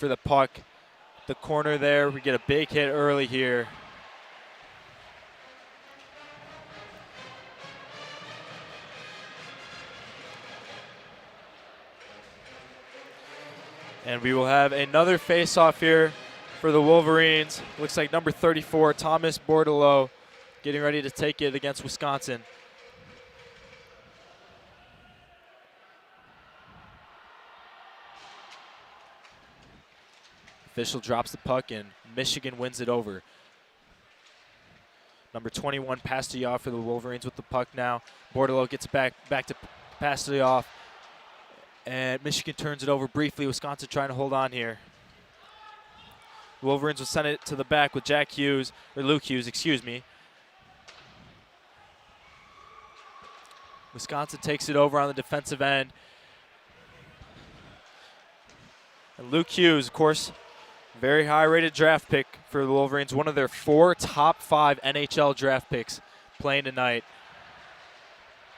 for the puck. The corner there, we get a big hit early here. And we will have another face-off here for the Wolverines. Looks like number 34, Thomas Bordelot, getting ready to take it against Wisconsin. Official drops the puck, and Michigan wins it over. Number 21, Pastujov for the Wolverines with the puck now. Bordelot gets back to Pastujov. And Michigan turns it over briefly. Wisconsin trying to hold on here. The Wolverines will send it to the back with Luke Hughes, excuse me. Wisconsin takes it over on the defensive end. And Luke Hughes, of course, very high-rated draft pick for the Wolverines. One of their 4 top 5 NHL draft picks playing tonight.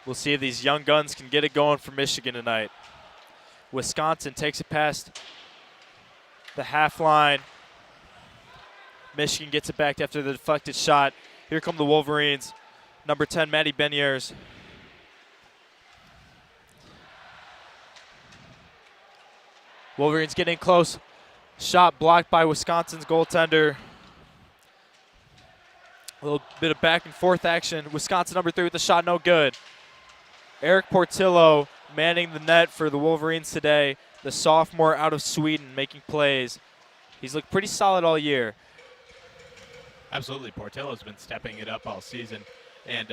We'll see if these young guns can get it going for Michigan tonight. Wisconsin takes it past the half line. Michigan gets it back after the deflected shot. Here come the Wolverines. Number 10, Matty Beniers. Wolverines getting close. Shot blocked by Wisconsin's goaltender. A little bit of back and forth action. Wisconsin number 3 with the shot, no good. Eric Portillo manning the net for the Wolverines today. The sophomore out of Sweden making plays. He's looked pretty solid all year. Absolutely. Portillo's been stepping it up all season. And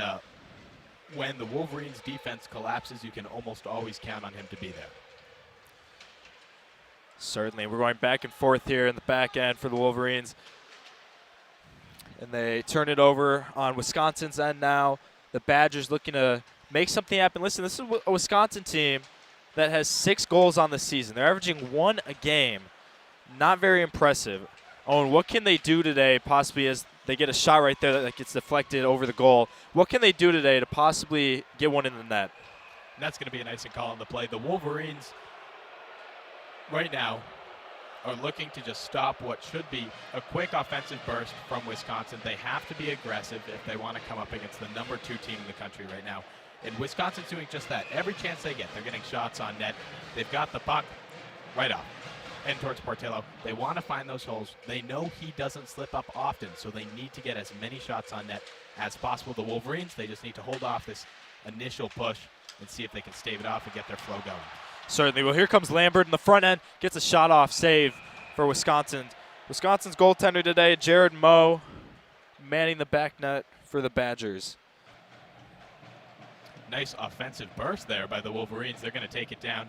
when the Wolverines defense collapses, you can almost always count on him to be there. Certainly. We're going back and forth here in the back end for the Wolverines. And they turn it over on Wisconsin's end now. The Badgers looking to make something happen. Listen, this is a Wisconsin team that has 6 goals on the season. They're averaging 1 a game. Not very impressive. Owen, what can they do today, possibly as they get a shot right there that gets deflected over the goal? What can they do today to possibly get one in the net? And that's going to be a nice call on the play. The Wolverines right now are looking to just stop what should be a quick offensive burst from Wisconsin. They have to be aggressive if they want to come up against the number 2 team in the country right now. And Wisconsin's doing just that. Every chance they get, they're getting shots on net. They've got the puck right up and towards Portillo. They want to find those holes. They know he doesn't slip up often, so they need to get as many shots on net as possible. The Wolverines, they just need to hold off this initial push and see if they can stave it off and get their flow going. Certainly. Well, here comes Lambert in the front end. Gets a shot off save for Wisconsin. Wisconsin's goaltender today, Jared Moe, manning the back net for the Badgers. Nice offensive burst there by the Wolverines. They're going to take it down.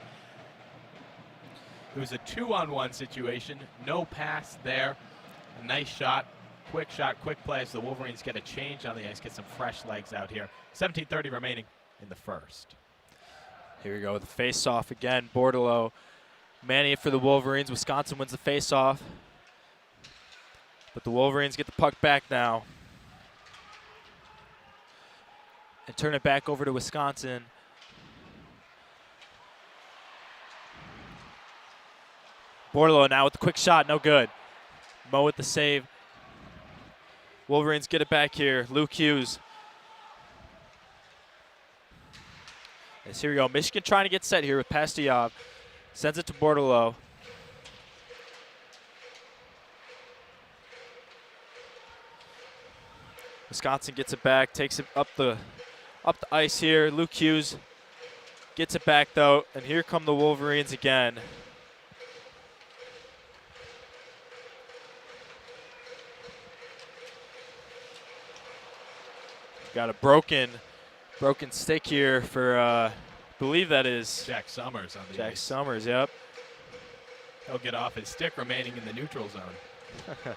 It was a 2-on-1 situation. No pass there. A nice shot, quick play as the Wolverines get a change on the ice, get some fresh legs out here. 17:30 remaining in the first. Here we go, the face-off again. Bordelot manning it for the Wolverines. Wisconsin wins the face-off. But the Wolverines get the puck back now. And turn it back over to Wisconsin. Bordelot now with the quick shot, no good. Moe with the save. Wolverines get it back here. Luke Hughes. Yes, here we go. Michigan trying to get set here with Pastujov. Sends it to Bordelot. Wisconsin gets it back, takes it up the ice here. Luke Hughes gets it back though, and here come the Wolverines again. Got a broken stick here for, I believe that is Jack Summers on the Jack ice. Summers, yep. He'll get off his stick remaining in the neutral zone.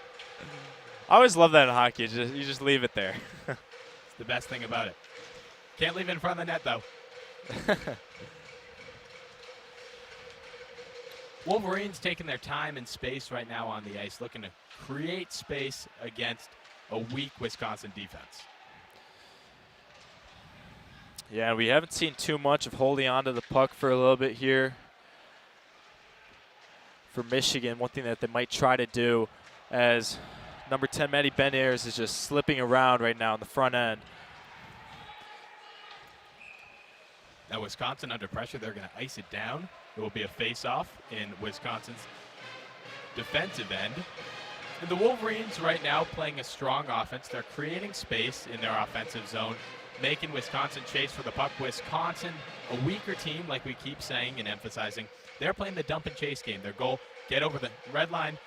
I always love that in hockey. You just leave it there. It's the best thing about it. Can't leave it in front of the net, though. Wolverines taking their time and space right now on the ice, looking to create space against a weak Wisconsin defense. Yeah, we haven't seen too much of holding on to the puck for a little bit here for Michigan. One thing that they might try to do, as number 10, Maddie Ben-Ayers, is just slipping around right now in the front end. Now Wisconsin under pressure, they're going to ice it down. It will be a face-off in Wisconsin's defensive end. And the Wolverines right now playing a strong offense. They're creating space in their offensive zone, making Wisconsin chase for the puck. Wisconsin, a weaker team, like we keep saying and emphasizing. They're playing the dump and chase game. Their goal, get over the red line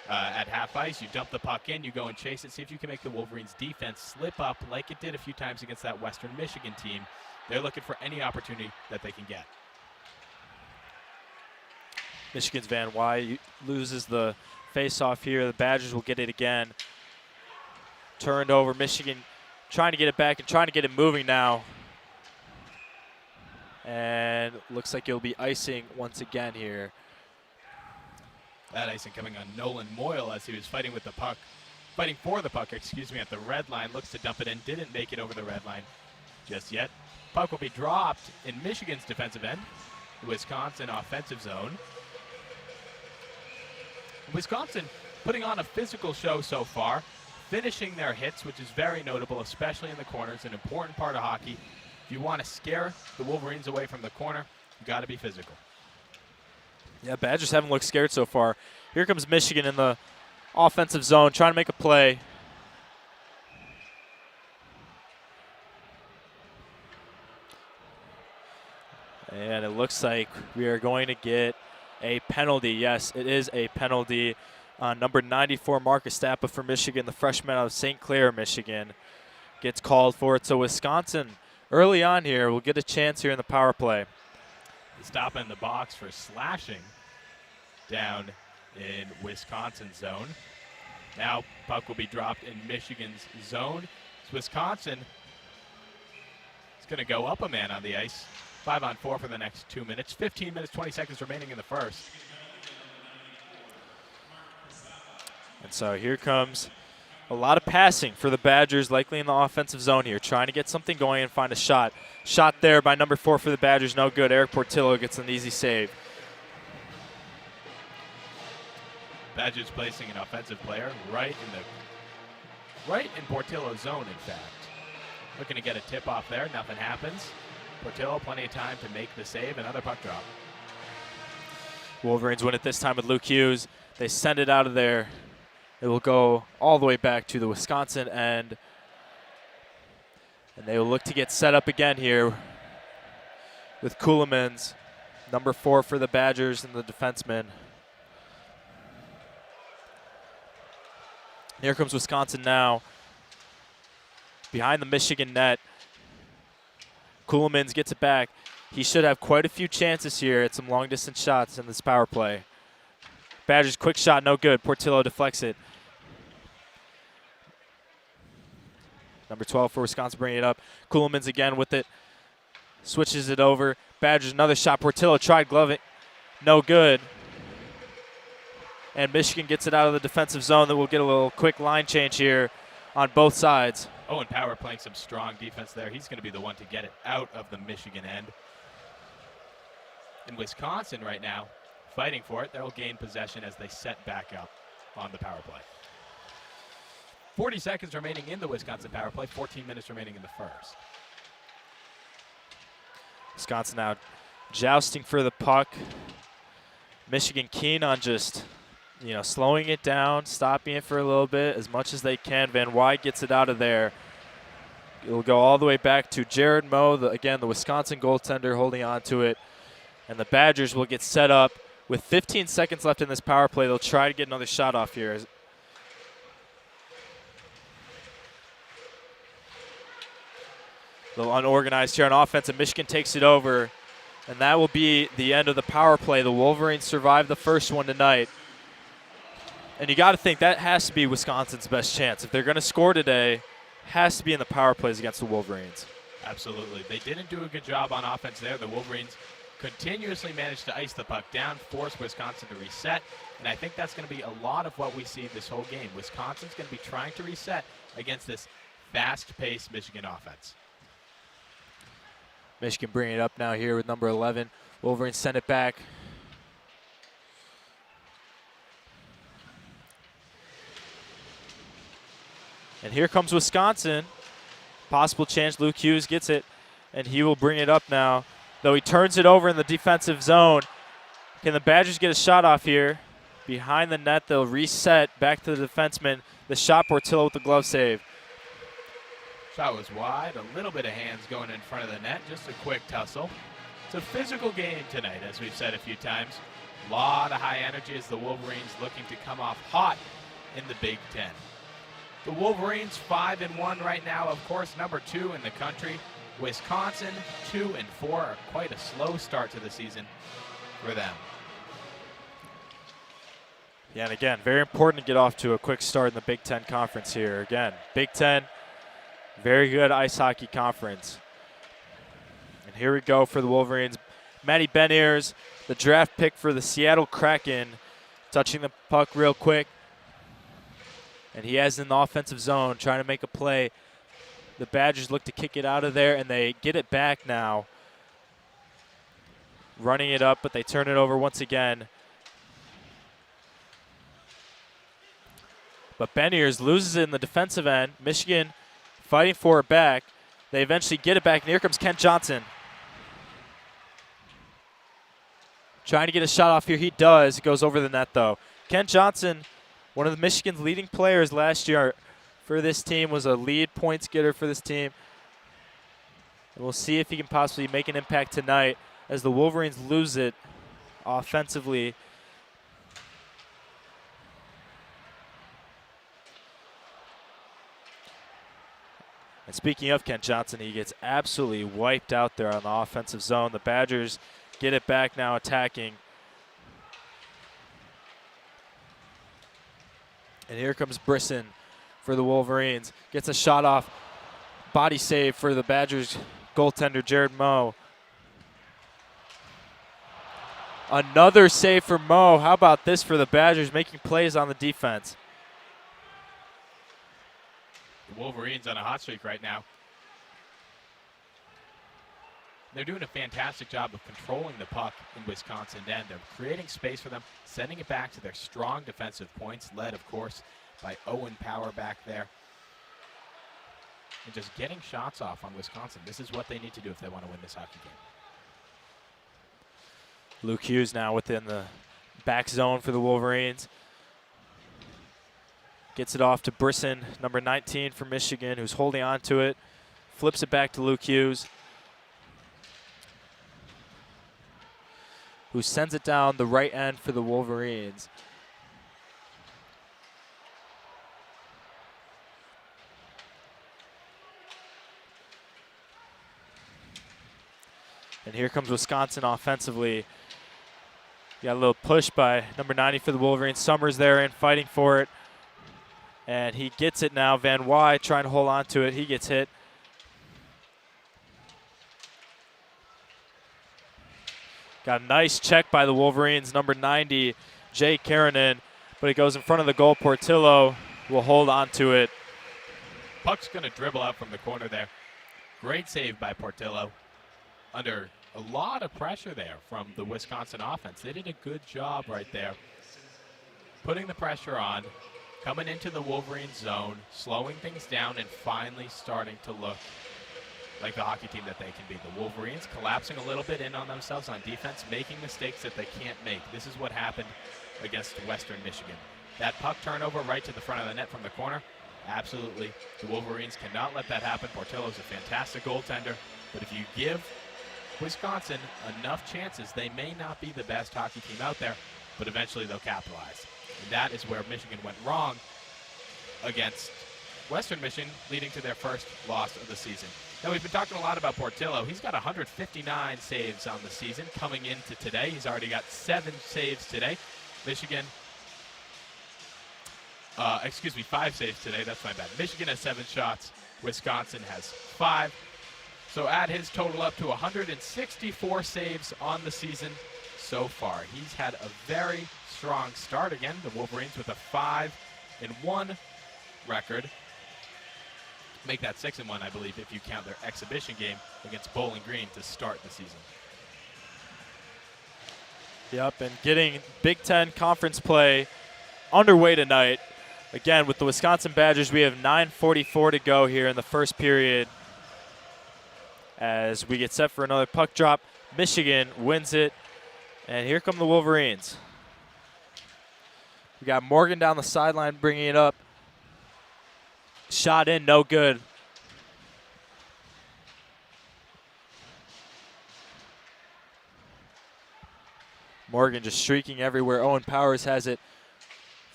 at half ice. You dump the puck in, you go and chase it. See if you can make the Wolverines defense slip up like it did a few times against that Western Michigan team. They're looking for any opportunity that they can get. Michigan's Van Wy loses the face-off here. The Badgers will get it again. Turned over. Michigan trying to get it back and trying to get it moving now. And looks like it'll be icing once again here. That icing coming on Nolan Moyle as he was fighting with the puck. Fighting for the puck, excuse me, at the red line. Looks to dump it in. Didn't make it over the red line just yet. Puck will be dropped in Michigan's defensive end. The Wisconsin offensive zone. Wisconsin putting on a physical show so far, finishing their hits, which is very notable, especially in the corners, an important part of hockey. If you want to scare the Wolverines away from the corner, you got to be physical. Yeah, Badgers haven't looked scared so far. Here comes Michigan in the offensive zone, trying to make a play. And it looks like we are going to get a penalty. Yes, it is a penalty on number 94, Marcus Stappa for Michigan. The freshman out of St. Clair, Michigan, gets called for it. So Wisconsin, early on here, will get a chance here in the power play. Stop in the box for slashing down in Wisconsin's zone. Now puck will be dropped in Michigan's zone. It's Wisconsin is going to go up a man on the ice. 5-on-4 for the next 2 minutes. 15 minutes, 20 seconds remaining in the first. And so here comes a lot of passing for the Badgers, likely in the offensive zone here, trying to get something going and find a shot. Shot there by number 4 for the Badgers, no good. Eric Portillo gets an easy save. Badgers placing an offensive player right in Portillo's zone, in fact. Looking to get a tip off there, nothing happens. Portillo, plenty of time to make the save. Another puck drop. Wolverines win it this time with Luke Hughes. They send it out of there. It will go all the way back to the Wisconsin end. And they will look to get set up again here with Ceulemans, number 4 for the Badgers and the defenseman. Here comes Wisconsin now. Behind the Michigan net. Ceulemans gets it back. He should have quite a few chances here at some long-distance shots in this power play. Badgers, quick shot, no good. Portillo deflects it. Number 12 for Wisconsin bringing it up. Ceulemans again with it. Switches it over. Badgers, another shot. Portillo tried gloving. No good. And Michigan gets it out of the defensive zone. Then we'll get a little quick line change here on both sides. Owen Powers playing some strong defense there. He's going to be the one to get it out of the Michigan end. In Wisconsin right now, fighting for it. They'll gain possession as they set back up on the power play. 40 seconds remaining in the Wisconsin power play. 14 minutes remaining in the first. Wisconsin now jousting for the puck. Michigan keen on just, slowing it down, stopping it for a little bit as much as they can. Van Wy gets it out of there. It'll go all the way back to Jared Moe, the Wisconsin goaltender, holding on to it. And the Badgers will get set up. With 15 seconds left in this power play, they'll try to get another shot off here. A little unorganized here on offense, and Michigan takes it over. And that will be the end of the power play. The Wolverines survived the first one tonight. And you got to think that has to be Wisconsin's best chance. If they're going to score today, has to be in the power plays against the Wolverines. Absolutely. They didn't do a good job on offense there. The Wolverines continuously managed to ice the puck down, force Wisconsin to reset. And I think that's going to be a lot of what we see this whole game. Wisconsin's going to be trying to reset against this fast-paced Michigan offense. Michigan bringing it up now here with number 11. Wolverines send it back. And here comes Wisconsin. Possible chance Luke Hughes gets it, and he will bring it up now. Though he turns it over in the defensive zone. Can the Badgers get a shot off here? Behind the net, they'll reset back to the defenseman. The shot, Portillo with the glove save. Shot was wide, a little bit of hands going in front of the net, just a quick tussle. It's a physical game tonight, as we've said a few times. A lot of high energy as the Wolverines looking to come off hot in the Big Ten. The Wolverines 5-1 right now, of course, number 2 in the country. Wisconsin 2-4, quite a slow start to the season for them. Yeah, and again, very important to get off to a quick start in the Big Ten Conference here. Again, Big Ten, very good ice hockey conference. And here we go for the Wolverines. Matty Beniers, the draft pick for the Seattle Kraken, touching the puck real quick. And he has in the offensive zone, trying to make a play. The Badgers look to kick it out of there, and they get it back now. Running it up, but they turn it over once again. But Beniers loses it in the defensive end. Michigan fighting for it back. They eventually get it back, and here comes Kent Johnson. Trying to get a shot off here. He does. It goes over the net, though. Kent Johnson, one of the Michigan's leading players last year for this team, was a lead points getter for this team. And we'll see if he can possibly make an impact tonight as the Wolverines lose it offensively. And speaking of Kent Johnson, he gets absolutely wiped out there on the offensive zone. The Badgers get it back now, attacking. And here comes Brisson for the Wolverines. Gets a shot off. Body save for the Badgers goaltender, Jared Moe. Another save for Moe. How about this for the Badgers, making plays on the defense? The Wolverines on a hot streak right now. They're doing a fantastic job of controlling the puck in Wisconsin end. They're creating space for them, sending it back to their strong defensive points, led, of course, by Owen Powers back there. And just getting shots off on Wisconsin. This is what they need to do if they want to win this hockey game. Luke Hughes now within the back zone for the Wolverines. Gets it off to Brisson, number 19 for Michigan, who's holding on to it. Flips it back to Luke Hughes, who sends it down the right end for the Wolverines. And here comes Wisconsin offensively. Got a little push by number 90 for the Wolverines. Summers there and fighting for it. And he gets it now. Van Wy trying to hold on to it. He gets hit. Got a nice check by the Wolverines, number 90, Jay Karanen. But it goes in front of the goal. Portillo will hold on to it. Puck's going to dribble out from the corner there. Great save by Portillo. Under a lot of pressure there from the Wisconsin offense. They did a good job right there. Putting the pressure on. Coming into the Wolverines zone, slowing things down, and finally starting to look like the hockey team that they can be. The Wolverines collapsing a little bit in on themselves on defense, making mistakes that they can't make. This is what happened against Western Michigan. That puck turnover right to the front of the net from the corner, absolutely. The Wolverines cannot let that happen. Portillo's a fantastic goaltender, but if you give Wisconsin enough chances, they may not be the best hockey team out there, but eventually they'll capitalize. And that is where Michigan went wrong against Western Michigan, leading to their first loss of the season. Now, we've been talking a lot about Portillo. He's got 159 saves on the season coming into today. He's already got 7 saves today. Michigan, 5 saves today. That's my bad. Michigan has 7 shots. Wisconsin has 5. So add his total up to 164 saves on the season so far. He's had a very strong start. Again, the Wolverines with a 5-1 record. Make that 6-1, I believe, if you count their exhibition game against Bowling Green to start the season. Yep, and getting Big Ten conference play underway tonight. Again, with the Wisconsin Badgers, we have 9:44 to go here in the first period as we get set for another puck drop. Michigan wins it, and here come the Wolverines. We got Morgan down the sideline bringing it up. Shot in, no good. Morgan just streaking everywhere. Owen Powers has it,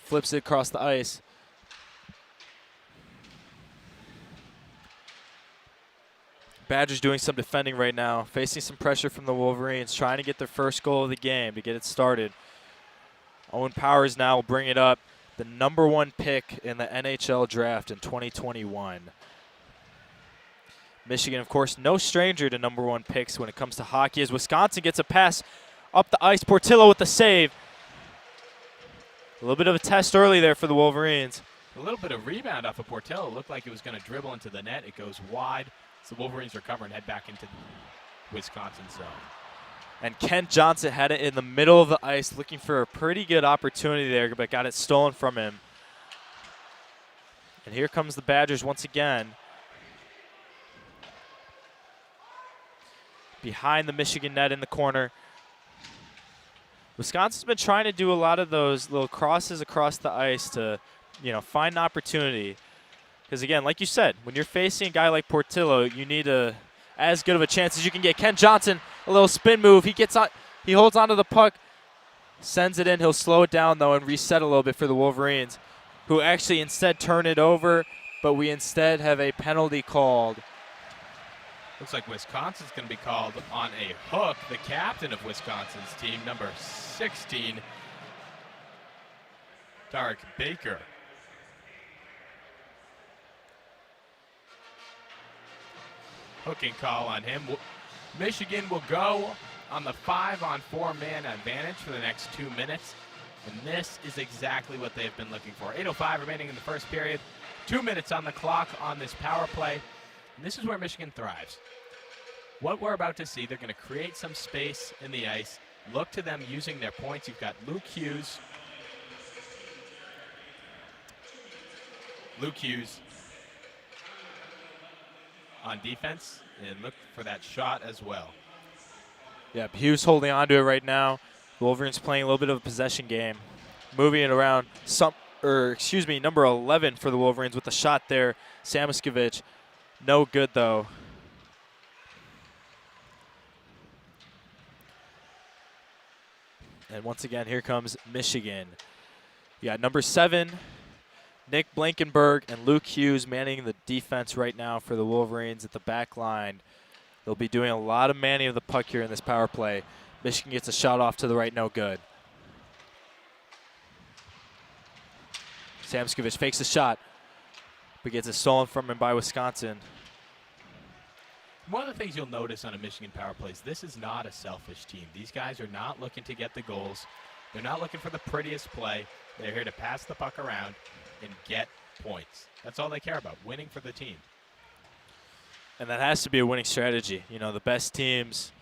flips it across the ice. Badgers doing some defending right now, facing some pressure from the Wolverines, trying to get their first goal of the game to get it started. Owen Powers now will bring it up, the #1 pick in the NHL draft in 2021. Michigan, of course, no stranger to #1 picks when it comes to hockey, as Wisconsin gets a pass up the ice. Portillo with the save. A little bit of a test early there for the Wolverines. A little bit of rebound off of Portillo. It looked like it was going to dribble into the net. It goes wide. So the Wolverines recover and head back into Wisconsin zone. And Kent Johnson had it in the middle of the ice, looking for a pretty good opportunity there, but got it stolen from him. And here comes the Badgers once again. Behind the Michigan net in the corner. Wisconsin's been trying to do a lot of those little crosses across the ice to, find an opportunity. Because, again, like you said, when you're facing a guy like Portillo, you need as good of a chance as you can get. Ken Johnson, a little spin move. He holds onto the puck, sends it in. He'll slow it down, though, and reset a little bit for the Wolverines, who actually instead turn it over, but we instead have a penalty called. Looks like Wisconsin's going to be called on a hook. The captain of Wisconsin's team, number 16, Tarek Baker. Hooking call on him. Michigan will go on the 5-on-4 man advantage for the next 2 minutes. And this is exactly what they've been looking for. 8:05 remaining in the first period. 2 minutes on the clock on this power play. And this is where Michigan thrives. What we're about to see, they're going to create some space in the ice. Look to them using their points. You've got Luke Hughes. On defense, and look for that shot as well. Yeah, Hughes holding on to it right now. The Wolverines playing a little bit of a possession game. Moving it around. Number 11 for the Wolverines with the shot there. Samoskevich. No good, though. And once again, here comes Michigan. You got number 7, Nick Blankenberg, and Luke Hughes manning the defense right now for the Wolverines at the back line. They'll be doing a lot of manning of the puck here in this power play. Michigan gets a shot off to the right, no good. Samoskevich fakes the shot, but gets it stolen from him by Wisconsin. One of the things you'll notice on a Michigan power play is this is not a selfish team. These guys are not looking to get the goals. They're not looking for the prettiest play. They're here to pass the puck around and get points. That's all they care about, winning for the team. And that has to be a winning strategy. The best teams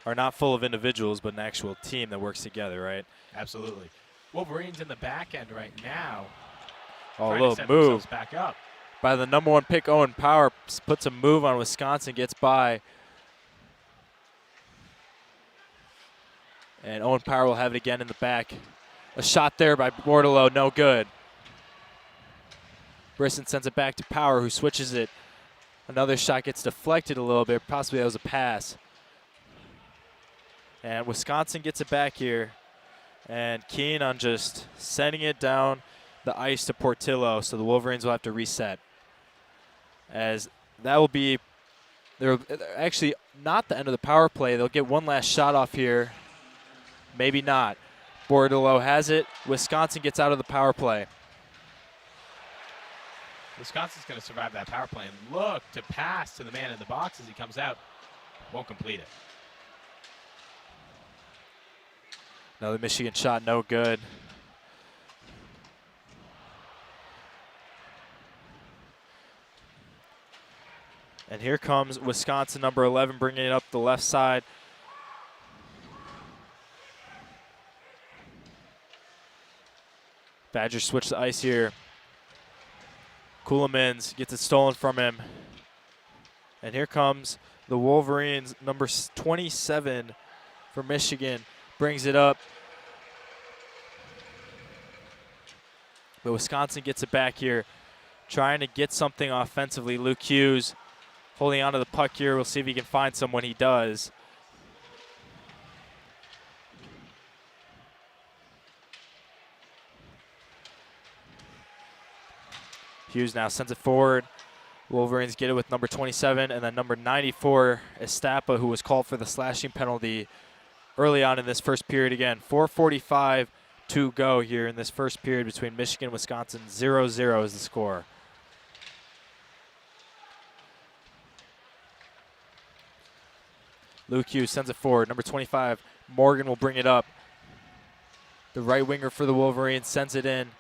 are not full of individuals, but an actual team that works together, right? Absolutely. Wolverines in the back end right now. Oh, a little move back up by the number 1 pick, Owen Powers, puts a move on Wisconsin, gets by. And Owen Powers will have it again in the back. A shot there by Bordelot, no good. Brisson sends it back to Power, who switches it. Another shot gets deflected a little bit. Possibly that was a pass. And Wisconsin gets it back here. And keen on just sending it down the ice to Portillo, so the Wolverines will have to reset. As that will be, they're actually not the end of the power play. They'll get one last shot off here. Maybe not. Bordelot has it. Wisconsin gets out of the power play. Wisconsin's going to survive that power play and look to pass to the man in the box as he comes out. Won't complete it. Another Michigan shot, no good. And here comes Wisconsin, number 11, bringing it up the left side. Badgers switch the ice here. Coolamans gets it stolen from him. And here comes the Wolverines, number 27 for Michigan, brings it up. But Wisconsin gets it back here, trying to get something offensively. Luke Hughes holding onto the puck here. We'll see if he can find someone. He does. Hughes now sends it forward. Wolverines get it with number 27, and then number 94, Estapa, who was called for the slashing penalty early on in this first period. Again, 4:45 to go here in this first period between Michigan and Wisconsin. 0-0 is the score. Luke Hughes sends it forward. Number 25, Morgan will bring it up. The right winger for the Wolverines sends it in,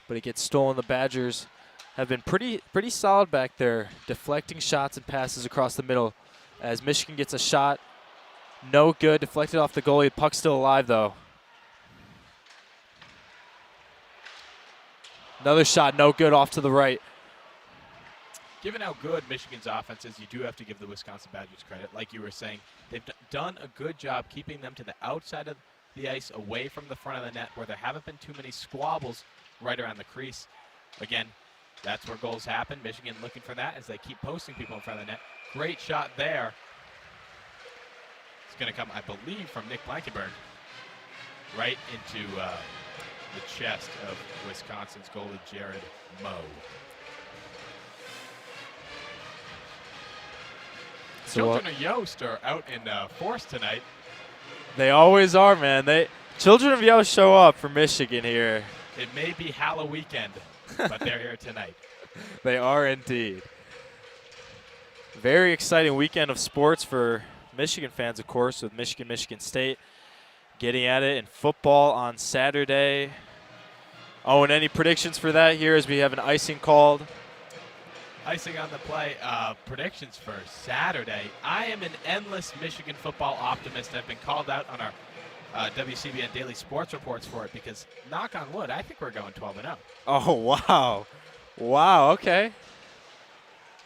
but it gets stolen. The Badgers have been pretty solid back there, deflecting shots and passes across the middle. As Michigan gets a shot, no good, deflected off the goalie. The puck's still alive, though. Another shot, no good, off to the right. Given how good Michigan's offense is, you do have to give the Wisconsin Badgers credit. Like you were saying, they've done a good job keeping them to the outside of the ice, away from the front of the net, where there haven't been too many squabbles right around the crease. Again, that's where goals happen. Michigan looking for that as they keep posting people in front of the net. Great shot there. It's going to come, I believe, from Nick Blankenberg right into the chest of Wisconsin's goalie, Jared Moe. Children of Yost are out in force tonight. They always are, man. Children of Yost show up for Michigan here. It may be Halloween weekend, but they're here tonight. They are indeed. Very exciting weekend of sports for Michigan fans, of course, with Michigan State getting at it in football on Saturday. Owen, any predictions for that here as we have an icing called? Icing on the play. Predictions for Saturday. I am an endless Michigan football optimist. I've been called out on our WCBN Daily Sports reports for it because, knock on wood, I think we're going 12-0. Oh, wow. Wow, okay.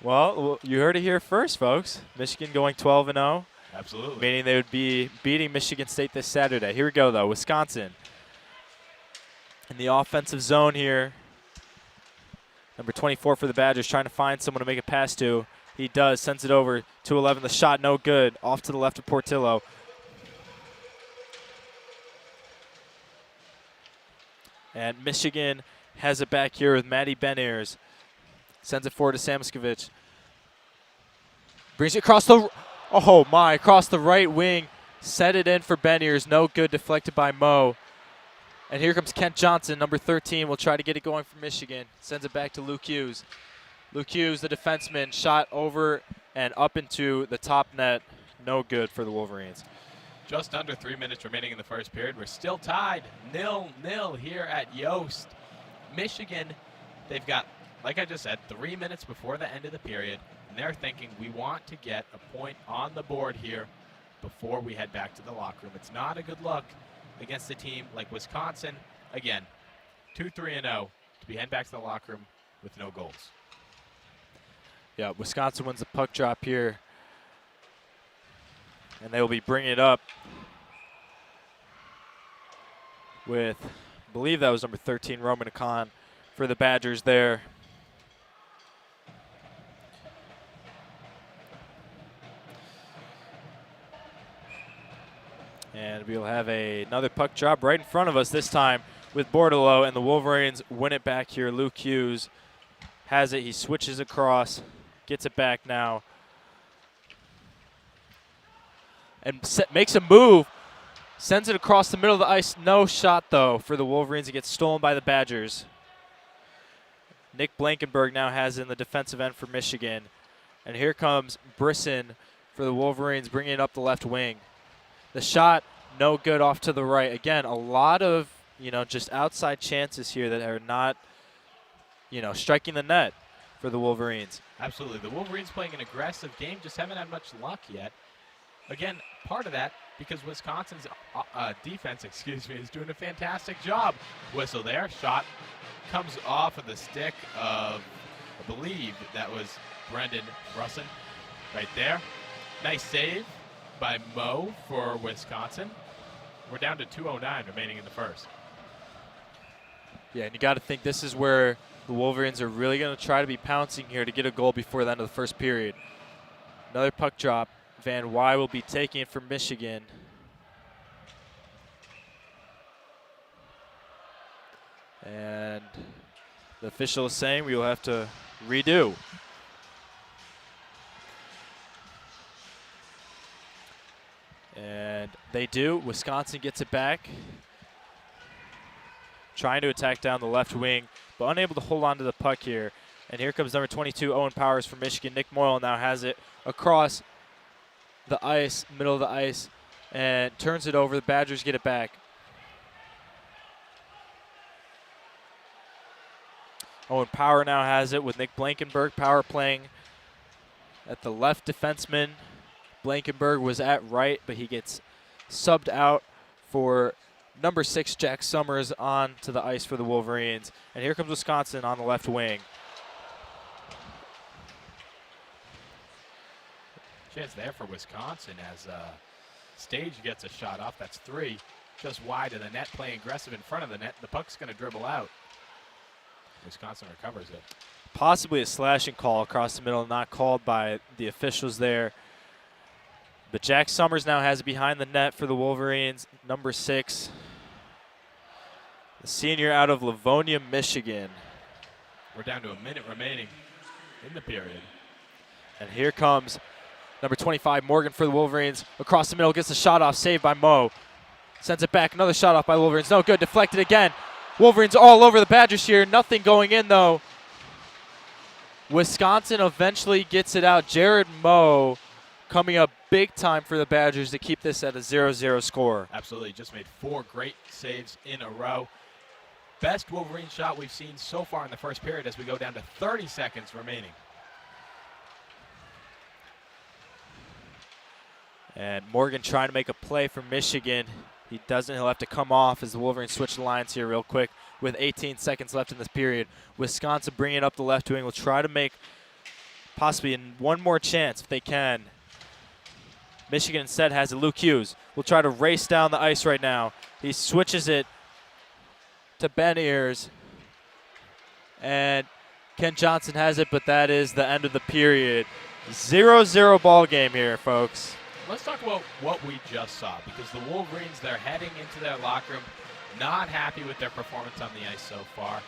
Well, you heard it here first, folks. Michigan going 12-0. Absolutely. Meaning they would be beating Michigan State this Saturday. Here we go, though. Wisconsin in the offensive zone here. Number 24 for the Badgers, trying to find someone to make a pass to. He does, sends it over to 11. The shot, no good. Off to the left of Portillo. And Michigan has it back here with Matty Beniers. Sends it forward to Samoskevich. Brings it across across the right wing. Set it in for Beniers. No good, deflected by Moe. And here comes Kent Johnson, number 13. Will try to get it going for Michigan. Sends it back to Luke Hughes. Luke Hughes, the defenseman, shot over and up into the top net. No good for the Wolverines. Just under 3 minutes remaining in the first period. We're still tied 0-0 here at Yost. Michigan, they've got, like I just said, 3 minutes before the end of the period. And they're thinking, we want to get a point on the board here before we head back to the locker room. It's not a good look against a team like Wisconsin. Again, 2-3-0 to be heading back to the locker room with no goals. Yeah, Wisconsin wins the puck drop here. And they will be bringing it up with, I believe that was number 13, Roman Akon for the Badgers there. And we'll have another puck drop right in front of us this time with Bordelot, and the Wolverines win it back here. Luke Hughes has it. He switches across, gets it back now, and makes a move, sends it across the middle of the ice. No shot, though, for the Wolverines. It gets stolen by the Badgers. Nick Blankenberg now has it in the defensive end for Michigan. And here comes Brisson for the Wolverines, bringing it up the left wing. The shot, no good, off to the right. Again, a lot of, just outside chances here that are not, striking the net for the Wolverines. Absolutely. The Wolverines playing an aggressive game, just haven't had much luck yet. Again, part of that because Wisconsin's defense, is doing a fantastic job. Whistle there. Shot comes off of the stick of I believe that was Brendan Russin right there. Nice save by Mo for Wisconsin. We're down to 2:09 remaining in the first. Yeah, and you got to think this is where the Wolverines are really going to try to be pouncing here to get a goal before the end of the first period. Another puck drop. Van Wy will be taking it from Michigan. And the official is saying we will have to redo. And they do. Wisconsin gets it back. Trying to attack down the left wing, but unable to hold on to the puck here. And here comes number 22, Owen Powers from Michigan. Nick Moyle now has it across the ice, middle of the ice, and turns it over. The Badgers get it back. Owen Power now has it with Nick Blankenberg. Power playing at the left defenseman. Blankenberg was at right, but he gets subbed out for number 6, Jack Summers, on to the ice for the Wolverines. And here comes Wisconsin on the left wing. Chance there for Wisconsin as Stage gets a shot off. That's 3. Just wide of the net, playing aggressive in front of the net. The puck's going to dribble out. Wisconsin recovers it. Possibly a slashing call across the middle, not called by the officials there. But Jack Summers now has it behind the net for the Wolverines, number 6. The senior out of Livonia, Michigan. We're down to a minute remaining in the period. And here comes number 25, Morgan for the Wolverines. Across the middle, gets the shot off, saved by Mo. Sends it back, another shot off by the Wolverines. No good, deflected again. Wolverines all over the Badgers here. Nothing going in, though. Wisconsin eventually gets it out. Jared Moe coming up big time for the Badgers to keep this at a 0-0 score. Absolutely, just made 4 great saves in a row. Best Wolverine shot we've seen so far in the first period as we go down to 30 seconds remaining. And Morgan trying to make a play for Michigan. He doesn't. He'll have to come off as the Wolverines switch the lines here real quick with 18 seconds left in this period. Wisconsin bringing it up the left wing will try to make possibly one more chance if they can. Michigan instead has it. Luke Hughes will try to race down the ice right now. He switches it to Ben Ears. And Ken Johnson has it, but that is the end of the period. 0-0 ball game here, folks. Let's talk about what we just saw, because the Wolverines, they're heading into their locker room not happy with their performance on the ice so far.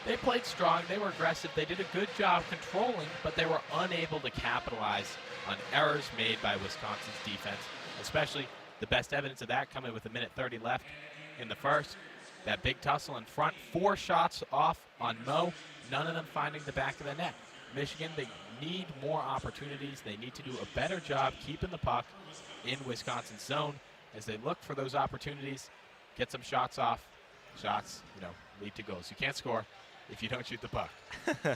They played strong, they were aggressive, they did a good job controlling, but they were unable to capitalize on errors made by Wisconsin's defense, especially the best evidence of that coming with 1:30 left in the first. That big tussle in front, 4 shots off on Mo, none of them finding the back of the net. Michigan, they need more opportunities. They need to do a better job keeping the puck in Wisconsin's zone as they look for those opportunities, get some shots off. Shots, lead to goals. You can't score if you don't shoot the puck.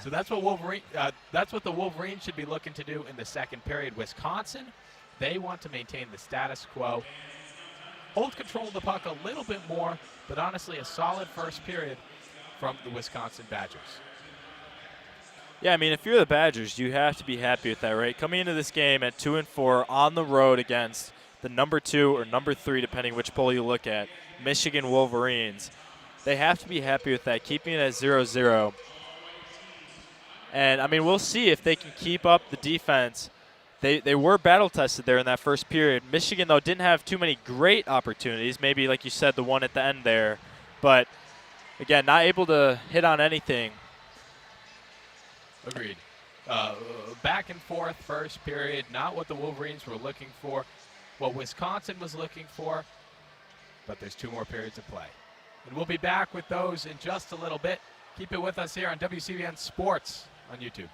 So that's what the Wolverines should be looking to do in the second period. Wisconsin, they want to maintain the status quo, hold control of the puck a little bit more, but honestly a solid first period from the Wisconsin Badgers. Yeah, I mean, if you're the Badgers, you have to be happy with that, right? Coming into this game at 2-4 on the road against the number 2 or number 3, depending which poll you look at, Michigan Wolverines. They have to be happy with that, keeping it at 0-0. And, I mean, we'll see if they can keep up the defense. They were battle-tested there in that first period. Michigan, though, didn't have too many great opportunities. Maybe, like you said, the one at the end there. But, again, not able to hit on anything. Agreed. Back and forth first period, not what the Wolverines were looking for, what Wisconsin was looking for, but there's 2 more periods of play. And we'll be back with those in just a little bit. Keep it with us here on WCBN Sports on YouTube.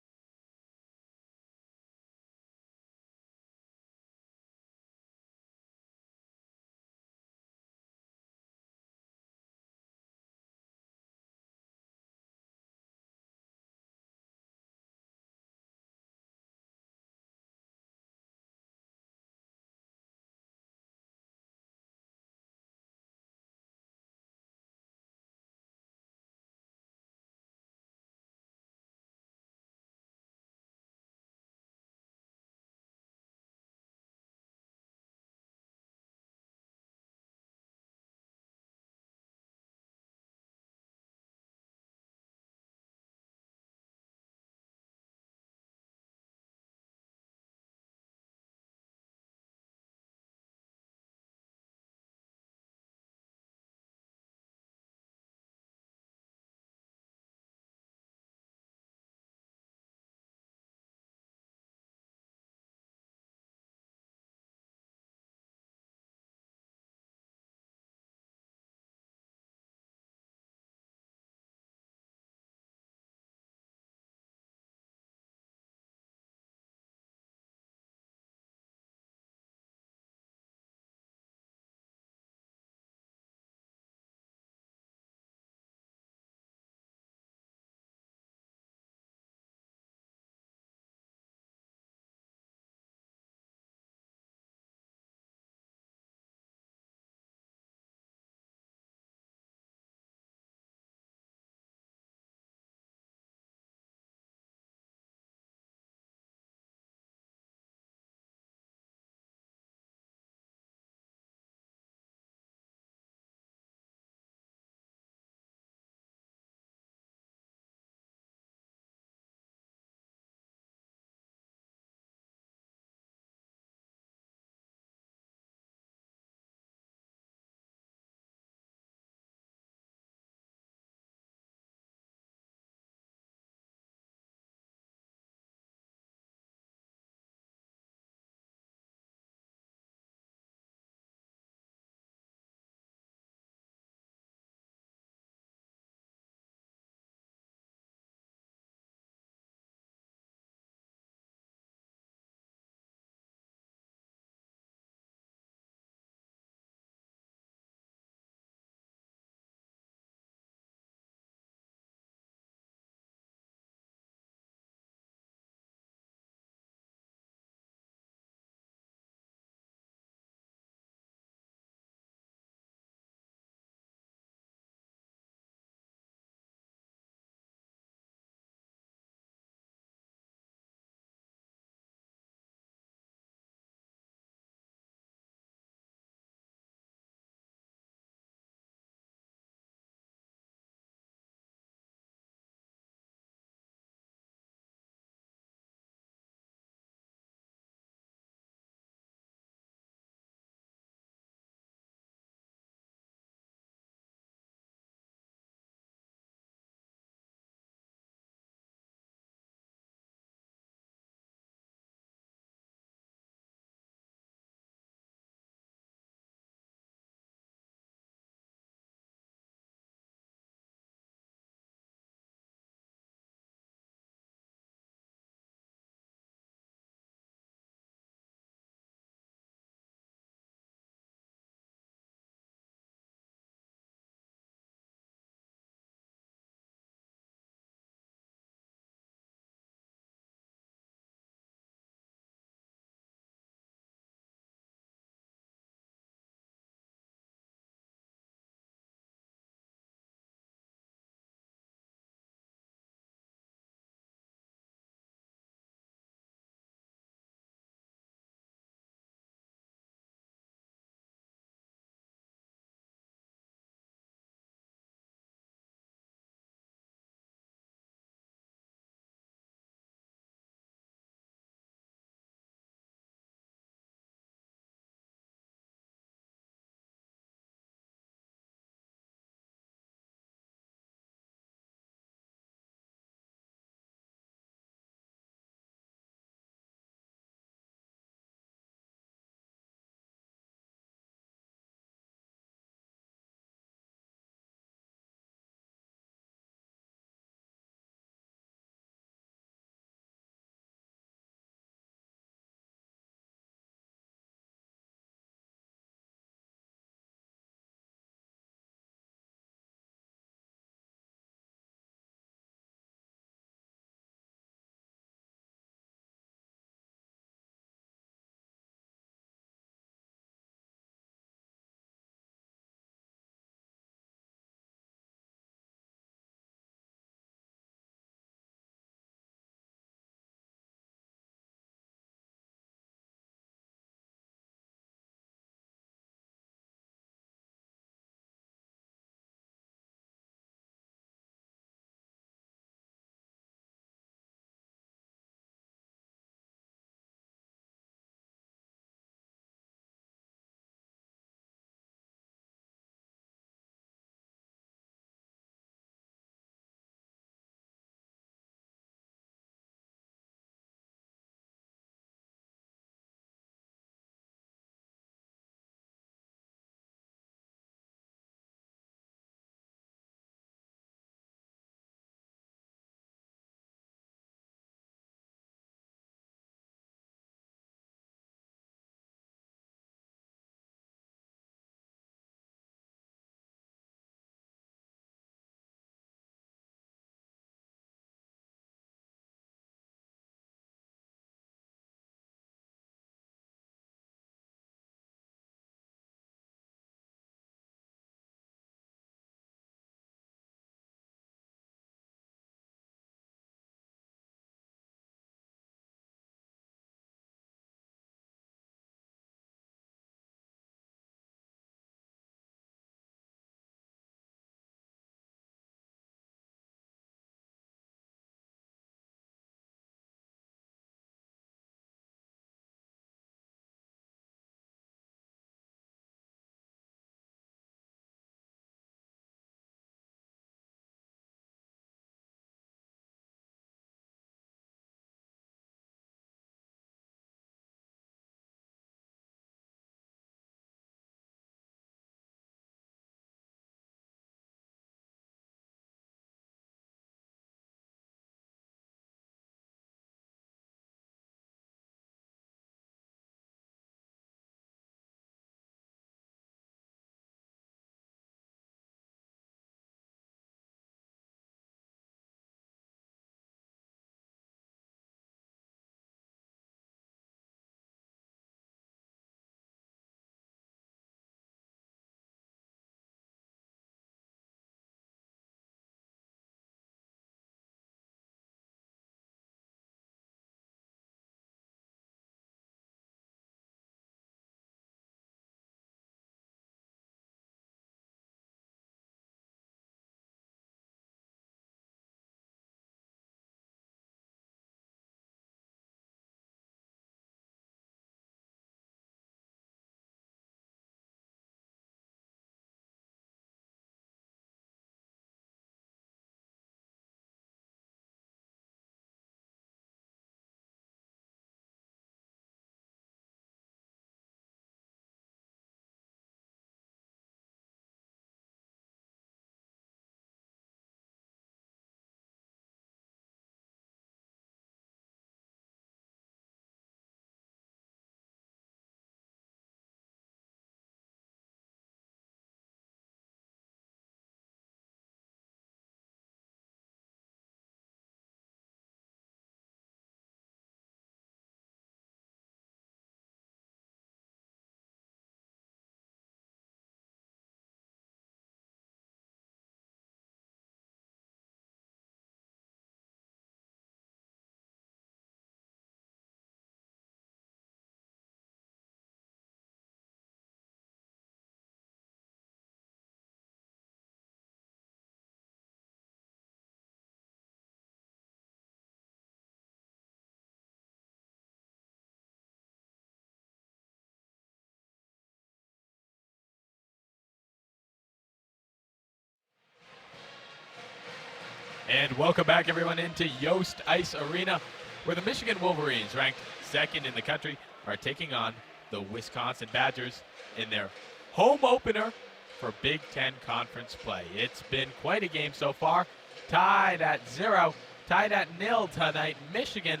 And welcome back, everyone, into Yost Ice Arena, where the Michigan Wolverines, ranked second in the country, are taking on the Wisconsin Badgers in their home opener for Big Ten Conference play. It's been quite a game so far. Tied at 0, tied at 0 tonight. Michigan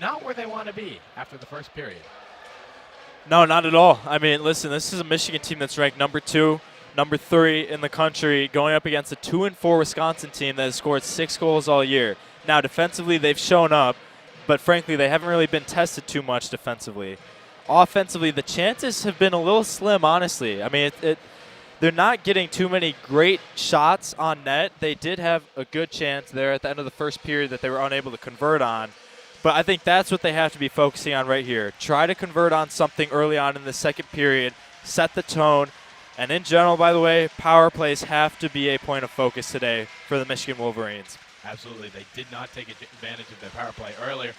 not where they want to be after the first period. No, not at all. I mean, listen, this is a Michigan team that's ranked number 2, number 3 in the country, going up against a 2-4 Wisconsin team that has scored 6 goals all year. Now, defensively, they've shown up, but frankly, they haven't really been tested too much defensively. Offensively, the chances have been a little slim, honestly. I mean, they're not getting too many great shots on net. They did have a good chance there at the end of the first period that they were unable to convert on. But I think that's what they have to be focusing on right here. Try to convert on something early on in the second period, set the tone. And in general, by the way, power plays have to be a point of focus today for the Michigan Wolverines. Absolutely. They did not take advantage of their power play earlier.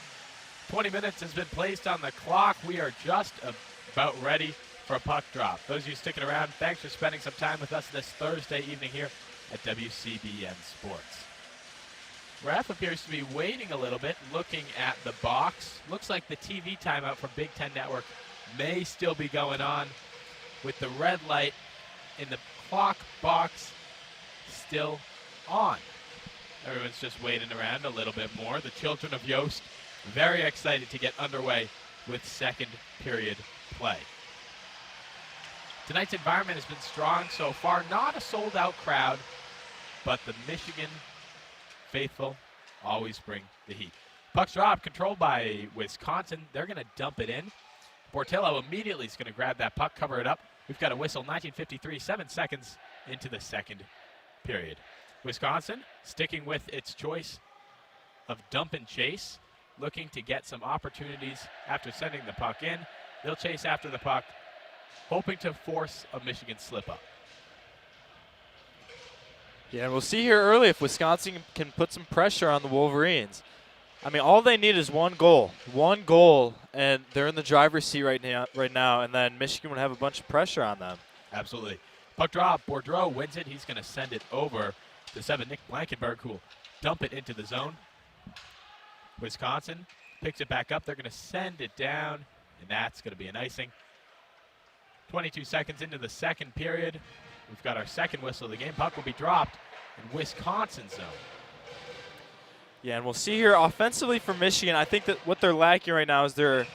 20 minutes has been placed on the clock. We are just about ready for a puck drop. Those of you sticking around, thanks for spending some time with us this Thursday evening here at WCBN Sports. Ref appears to be waiting a little bit, looking at the box. Looks like the TV timeout from Big Ten Network may still be going on, with the red light in the clock box still on. Everyone's just waiting around a little bit more. The children of Yost very excited to get underway with second period play. Tonight's environment has been strong so far. Not a sold-out crowd, but the Michigan faithful always bring the heat. Puck's drop, controlled by Wisconsin. They're going to dump it in. Portillo immediately is going to grab that puck, cover it up. We've got a whistle, 19:53, 7 seconds into the second period. Wisconsin sticking with its choice of dump and chase, looking to get some opportunities after sending the puck in. They'll chase after the puck, hoping to force a Michigan slip-up. Yeah, and we'll see here early if Wisconsin can put some pressure on the Wolverines. I mean, all they need is one goal, and they're in the driver's seat right now, and then Michigan would have a bunch of pressure on them. Absolutely. Puck drop, Boudreau wins it. He's going to send it over to 7, Nick Blankenberg, who will dump it into the zone. Wisconsin picks it back up. They're going to send it down, and that's going to be an icing. 22 seconds into the second period. We've got our second whistle of the game. Puck will be dropped in Wisconsin's zone. Yeah, and we'll see here offensively for Michigan. I think that what they're lacking right now is they're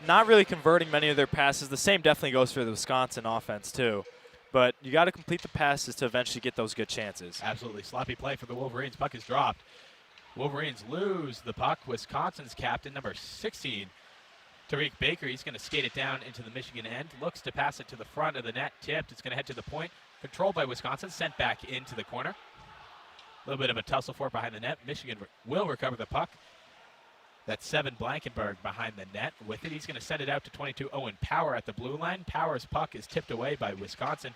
not really converting many of their passes. The same definitely goes for the Wisconsin offense too. But you got to complete the passes to eventually get those good chances. Absolutely. Sloppy play for the Wolverines. Puck is dropped. Wolverines lose the puck. Wisconsin's captain, number 16, Tariq Baker, he's going to skate it down into the Michigan end. Looks to pass it to the front of the net. Tipped. It's going to head to the point. Controlled by Wisconsin. Sent back into the corner. A little bit of a tussle for it behind the net. Michigan will recover the puck. That's 7, Blankenberg behind the net. With it, he's going to send it out to 22, Owen Powers at the blue line. Powers' puck is tipped away by Wisconsin.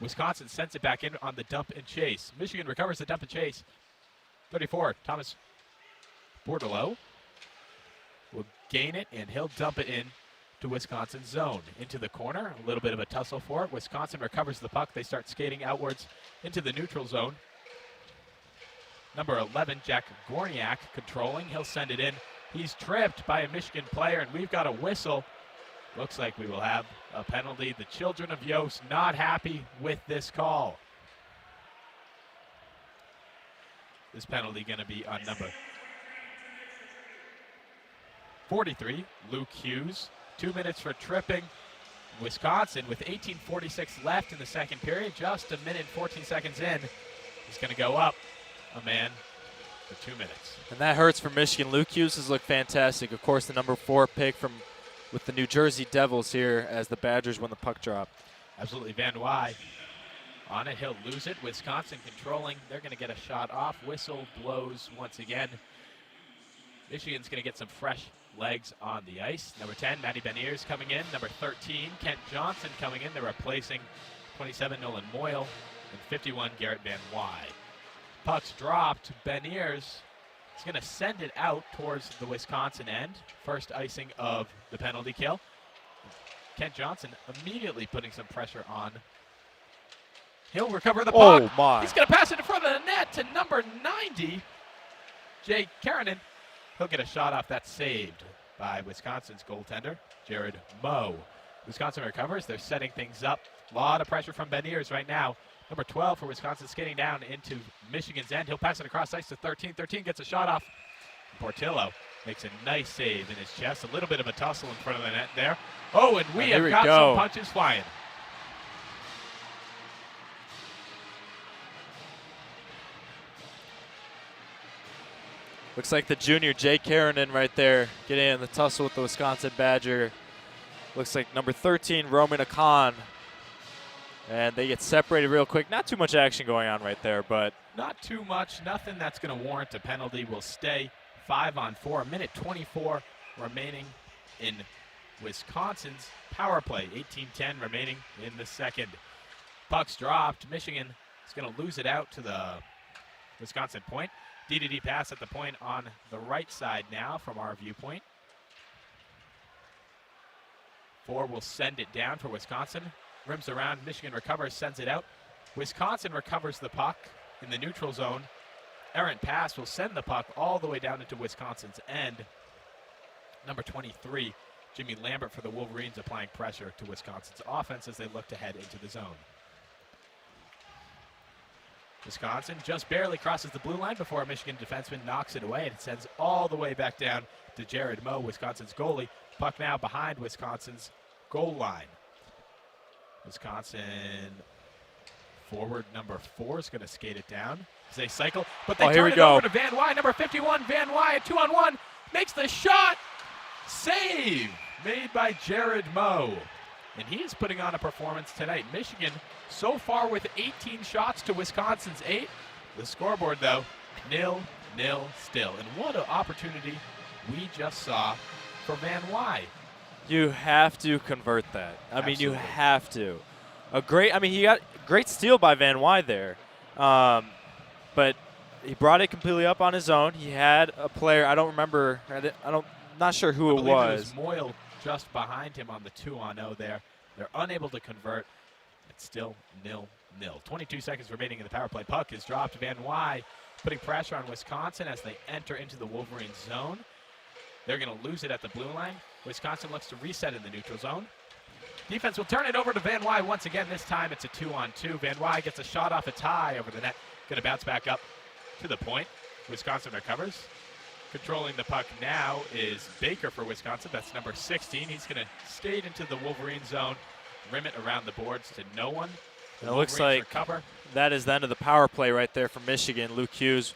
Wisconsin sends it back in on the dump and chase. Michigan recovers the dump and chase. 34, Thomas Bordelot will gain it, and he'll dump it in to Wisconsin's zone. Into the corner, a little bit of a tussle for it. Wisconsin recovers the puck. They start skating outwards into the neutral zone. Number 11, Jack Gorniak, controlling. He'll send it in. He's tripped by a Michigan player, and we've got a whistle. Looks like we will have a penalty. The children of Yost not happy with this call. This penalty going to be on number 43, Luke Hughes. 2 minutes for tripping. Wisconsin, with 18:46 left in the second period, just a minute and 14 seconds in, is going to go up a man for 2 minutes. And that hurts for Michigan. Luke Hughes has looked fantastic. Of course, the number 4 pick with the New Jersey Devils here as the Badgers win the puck drop. Absolutely. Van Wy on it. He'll lose it. Wisconsin controlling. They're going to get a shot off. Whistle blows once again. Michigan's going to get some fresh legs on the ice. Number 10, Matty Beniers coming in. Number 13, Kent Johnson coming in. They're replacing 27, Nolan Moyle, and 51, Garrett Van Wy. Puck's dropped. Beniers is going to send it out towards the Wisconsin end. First icing of the penalty kill. Kent Johnson immediately putting some pressure on. He'll recover the puck. Oh, my. He's going to pass it in front of the net to number 9, D. Jay Karanen. He'll get a shot off. That's saved by Wisconsin's goaltender, Jared Moe. Wisconsin recovers. They're setting things up. A lot of pressure from Beniers right now. Number 12 for Wisconsin skating down into Michigan's end. He'll pass it across ice to 13. 13 gets a shot off. Portillo makes a nice save in his chest. A little bit of a tussle in front of the net there. Oh, and we have got some punches flying. Looks like the junior Jay Karanen right there getting in the tussle with the Wisconsin Badger. Looks like number 13, Roman Akan. And they get separated real quick. Not too much action going on right there, but. Not too much. Nothing that's going to warrant a penalty. Will stay 5-on-4. A minute 24 remaining in Wisconsin's power play. 18-10 remaining in the second. Puck's dropped. Michigan is going to lose it out to the Wisconsin point. D-to-D pass at the point on the right side now from our viewpoint. 4 will send it down for Wisconsin. Rims around, Michigan recovers, sends it out. Wisconsin recovers the puck in the neutral zone. Errant pass will send the puck all the way down into Wisconsin's end. Number 23, Jimmy Lambert for the Wolverines, applying pressure to Wisconsin's offense as they look to head into the zone. Wisconsin just barely crosses the blue line before a Michigan defenseman knocks it away, and it sends all the way back down to Jared Moe, Wisconsin's goalie. Puck now behind Wisconsin's goal line. Wisconsin forward number 4 is going to skate it down as they cycle, but they turn it over to Van Wy. Number 51, Van Wy, 2-on-1, makes the shot. Save made by Jared Moe. And he is putting on a performance tonight. Michigan so far with 18 shots to Wisconsin's 8. The scoreboard, though, 0-0 still. And what an opportunity we just saw for Van Wy. You have to convert that. I mean, you have to. He got great steal by Van Wy there. But he brought it completely up on his own. He had a player, I don't remember, not sure who it was. It was Moyle just behind him on the 2-on-0 there. They're unable to convert. It's still 0-0. 22 seconds remaining in the power play. Puck is dropped. Van Wy putting pressure on Wisconsin as they enter into the Wolverines zone. They're going to lose it at the blue line. Wisconsin looks to reset in the neutral zone. Defense will turn it over to Van Wy once again. This time it's a 2-on-2. Van Wy gets a shot off a tie over the net. Going to bounce back up to the point. Wisconsin recovers. Controlling the puck now is Baker for Wisconsin. That's number 16. He's going to skate into the Wolverine zone, rim it around the boards to no one. And it looks like that is the end of the power play right there for Michigan. Luke Hughes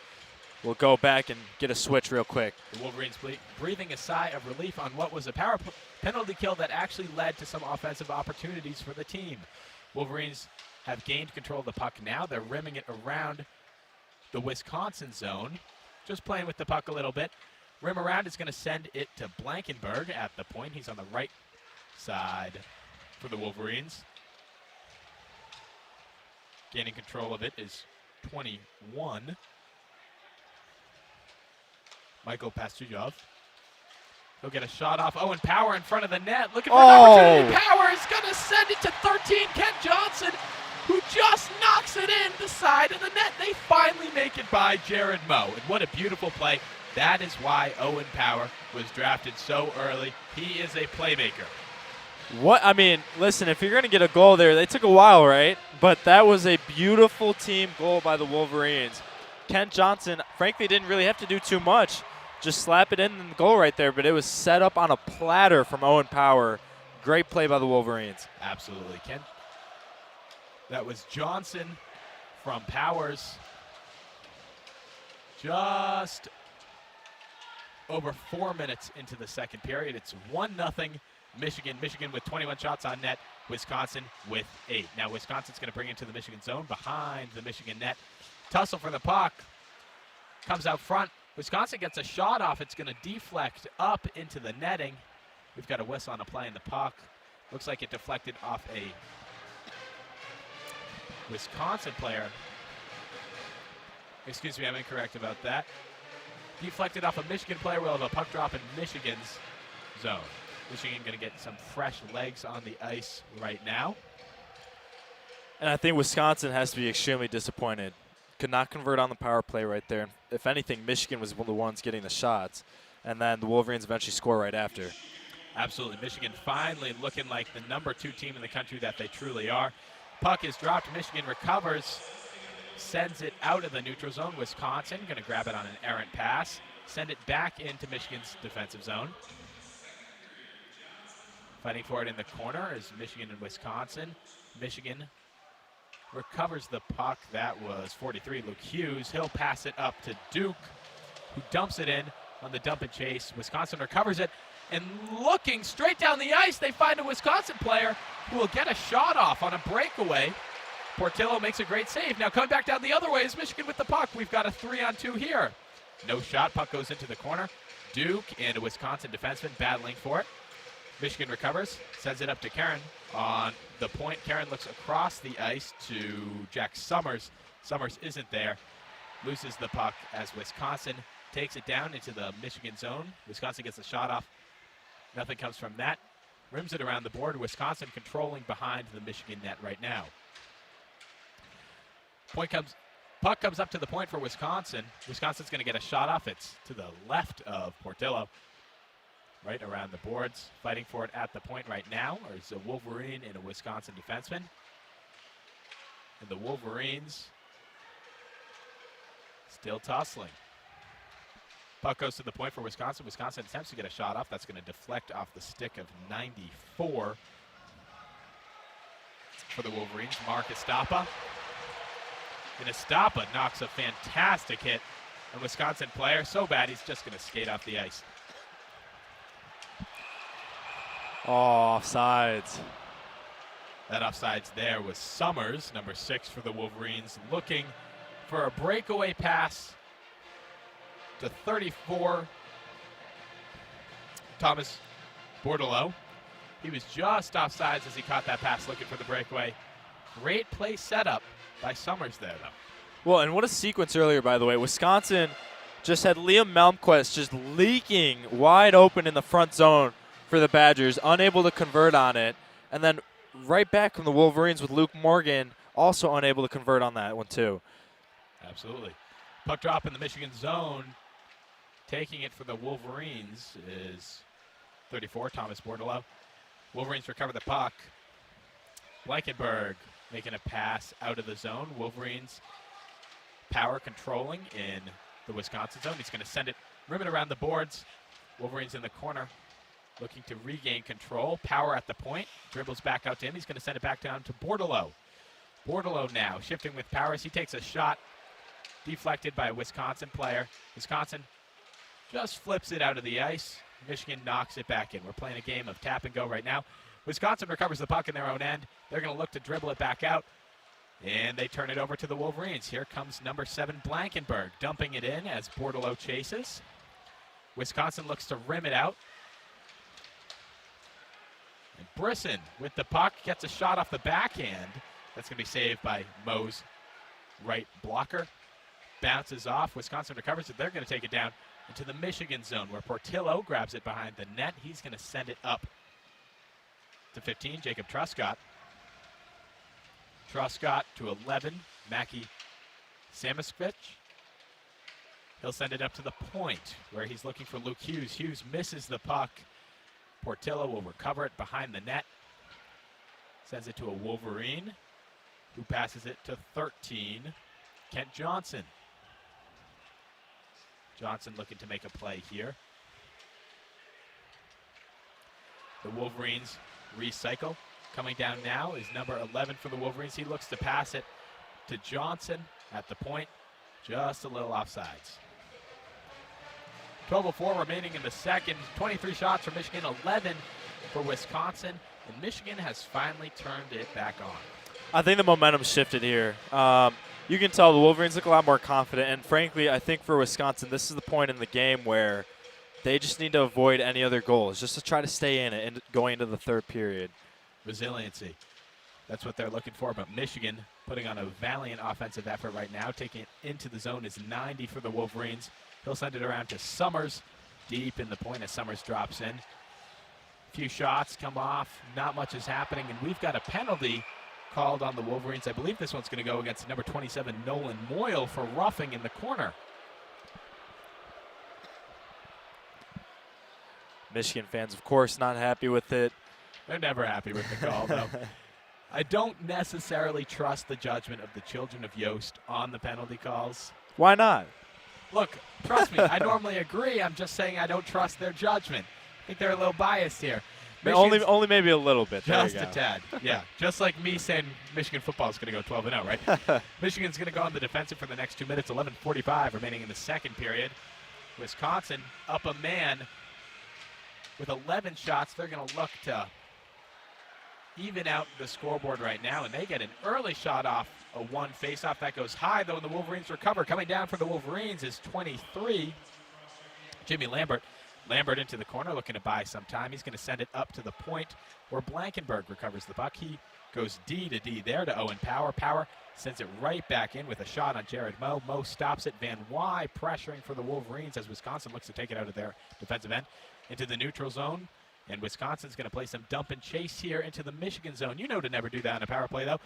will go back and get a switch real quick. The Wolverines breathing a sigh of relief on what was a penalty kill that actually led to some offensive opportunities for the team. Wolverines have gained control of the puck now. They're rimming it around the Wisconsin zone. Just playing with the puck a little bit. Rim around is going to send it to Blankenberg at the point. He's on the right side for the Wolverines. Gaining control of it is 21. Michael Pastujov. He'll get a shot off Owen Powers in front of the net. Looking for an opportunity. Powers going to send it to 13. Kent Johnson, who just knocks it in the side of the net. They finally make it by Jared Moe. And what a beautiful play. That is why Owen Powers was drafted so early. He is a playmaker. Listen, if you're going to get a goal there, they took a while, right? But that was a beautiful team goal by the Wolverines. Kent Johnson, frankly, didn't really have to do too much. Just slap it in the goal right there, but it was set up on a platter from Owen Powers. Great play by the Wolverines. Absolutely, Kent. That was Johnson from Powers. Just over 4 minutes into the second period. It's 1-0 Michigan. Michigan with 21 shots on net. Wisconsin with 8. Now Wisconsin's going to bring it to the Michigan zone behind the Michigan net. Tussle for the puck. Comes out front. Wisconsin gets a shot off. It's going to deflect up into the netting. We've got a whistle on a play in the puck. Looks like it deflected off a Wisconsin player. Excuse me, I'm incorrect about that. Deflected off a Michigan player. We'll have a puck drop in Michigan's zone. Michigan going to get some fresh legs on the ice right now. And I think Wisconsin has to be extremely disappointed. could not convert on the power play right there. And if anything, Michigan was one of the ones getting the shots. And then the Wolverines eventually score right after. Absolutely. Michigan finally looking like the number 2 team in the country that they truly are. Puck is dropped. Michigan recovers, sends it out of the neutral zone. Wisconsin going to grab it on an errant pass, send it back into Michigan's defensive zone. Fighting for it in the corner is Michigan and Wisconsin. Michigan recovers the puck. That was 43, Luke Hughes. He'll pass it up to Duke, who dumps it in on the dump and chase. Wisconsin recovers it, and looking straight down the ice, they find a Wisconsin player who will get a shot off on a breakaway. Portillo makes a great save. Now coming back down the other way is Michigan with the puck. We've got a 3-on-2 here. No shot, puck goes into the corner. Duke and a Wisconsin defenseman battling for it. Michigan recovers, sends it up to Karen on the point. Karen looks across the ice to Jack Summers. Summers isn't there. Loses the puck as Wisconsin takes it down into the Michigan zone. Wisconsin gets the shot off. Nothing comes from that. Rims it around the board. Wisconsin controlling behind the Michigan net right now. Puck comes up to the point for Wisconsin. Wisconsin's going to get a shot off. It's to the left of Portillo. Right around the boards. Fighting for it at the point right now is a Wolverine and a Wisconsin defenseman. And the Wolverines still tussling. Puck goes to the point for Wisconsin. Wisconsin attempts to get a shot off. That's going to deflect off the stick of 94 for the Wolverines. Mark Estapa. And Estapa knocks a fantastic hit. A Wisconsin player so bad he's just going to skate off the ice. Oh, offsides. That offsides there was Summers, number 6 for the Wolverines, looking for a breakaway pass to 34, Thomas Bordelot. He was just offsides as he caught that pass, looking for the breakaway. Great play setup by Summers there, though. Well, and what a sequence earlier, by the way. Wisconsin just had Liam Malmquist just leaking wide open in the front zone for the Badgers, unable to convert on it. And then right back from the Wolverines with Luke Morgan, also unable to convert on that one, too. Absolutely. Puck drop in the Michigan zone. Taking it for the Wolverines is 34, Thomas Bordelot. Wolverines recover the puck. Blankenberg making a pass out of the zone. Wolverines power controlling in the Wisconsin zone. He's going to send it, rim it around the boards. Wolverines in the corner looking to regain control. Power at the point. Dribbles back out to him. He's going to send it back down to Bordelot. Bordelot now shifting with Powers. He takes a shot deflected by a Wisconsin player. Wisconsin just flips it out of the ice. Michigan knocks it back in. We're playing a game of tap and go right now. Wisconsin recovers the puck in their own end. They're going to look to dribble it back out. And they turn it over to the Wolverines. Here comes number 7, Blankenberg, dumping it in as Bordelot chases. Wisconsin looks to rim it out. And Brisson with the puck gets a shot off the backhand. That's going to be saved by Moe's right blocker. Bounces off. Wisconsin recovers it. They're going to take it down into the Michigan zone where Portillo grabs it behind the net. He's going to send it up to 15, Jacob Truscott. Truscott to 11, Mackie Samoskvich. He'll send it up to the point where he's looking for Luke Hughes. Hughes misses the puck. Portillo will recover it behind the net. Sends it to a Wolverine who passes it to 13, Kent Johnson. Johnson looking to make a play here. The Wolverines recycle. Coming down now is number 11 for the Wolverines. He looks to pass it to Johnson at the point. Just a little offsides. 12:04 remaining in the second. 23 shots for Michigan, 11 for Wisconsin. And Michigan has finally turned it back on. I think the momentum shifted here. You can tell the Wolverines look a lot more confident. And frankly, I think for Wisconsin, this is the point in the game where they just need to avoid any other goals, just to try to stay in it and going into the third period. Resiliency. That's what they're looking for. But Michigan putting on a valiant offensive effort right now. Taking it into the zone is 90 for the Wolverines. He'll send it around to Summers. Deep in the point as Summers drops in. A few shots come off. Not much is happening. And we've got a penalty called on the Wolverines. I believe this one's going to go against number 27, Nolan Moyle, for roughing in the corner. Michigan fans, of course, not happy with it. They're never happy with the call, though. I don't necessarily trust the judgment of the children of Yost on the penalty calls. Why not? Look, trust me, I normally agree. I'm just saying I don't trust their judgment. I think they're a little biased here. Only maybe a little bit. Just a tad. Yeah, just like me saying Michigan football is going to go 12-0, right? Michigan's going to go on the defensive for the next 2 minutes, 11:45 remaining in the second period. Wisconsin up a man with 11 shots. They're going to look to even out the scoreboard right now, and they get an early shot off a one face-off. That goes high, though, and the Wolverines recover. Coming down for the Wolverines is 23, Jimmy Lambert. Lambert into the corner, looking to buy some time. He's going to send it up to the point where Blankenberg recovers the puck. He goes D to D there to Owen Power. Power sends it right back in with a shot on Jared Moe. Moe stops it. Van Wy pressuring for the Wolverines as Wisconsin looks to take it out of their defensive end into the neutral zone. And Wisconsin's going to play some dump and chase here into the Michigan zone. You know to never do that in a power play, though.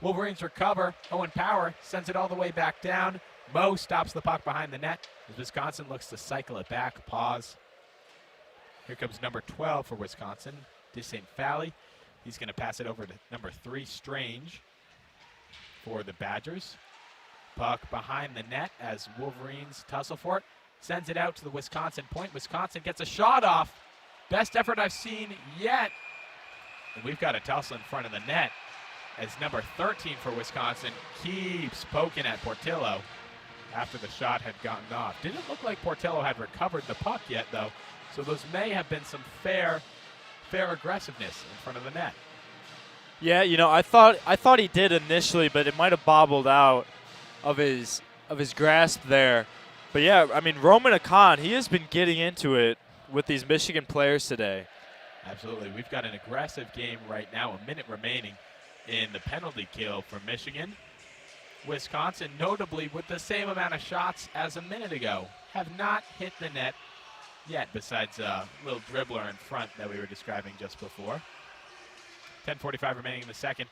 Wolverines recover. Owen Power sends it all the way back down. Moe stops the puck behind the net as Wisconsin looks to cycle it back. Pause. Here comes number 12 for Wisconsin, DeSaint Fally. He's going to pass it over to number 3, Strange, for the Badgers. Puck behind the net as Wolverines tussle for it. Sends it out to the Wisconsin point. Wisconsin gets a shot off. Best effort I've seen yet. And we've got a tussle in front of the net as number 13 for Wisconsin keeps poking at Portillo after the shot had gotten off. Didn't look like Portillo had recovered the puck yet, though. So those may have been some fair aggressiveness in front of the net. Yeah, I thought he did initially, but it might have bobbled out of his grasp there. But yeah, I mean, Roman Akan, he has been getting into it with these Michigan players today. Absolutely. We've got an aggressive game right now, a minute remaining in the penalty kill for Michigan. Wisconsin, notably with the same amount of shots as a minute ago, have not hit the net yet, besides a little dribbler in front that we were describing just before. 10:45 remaining in the second.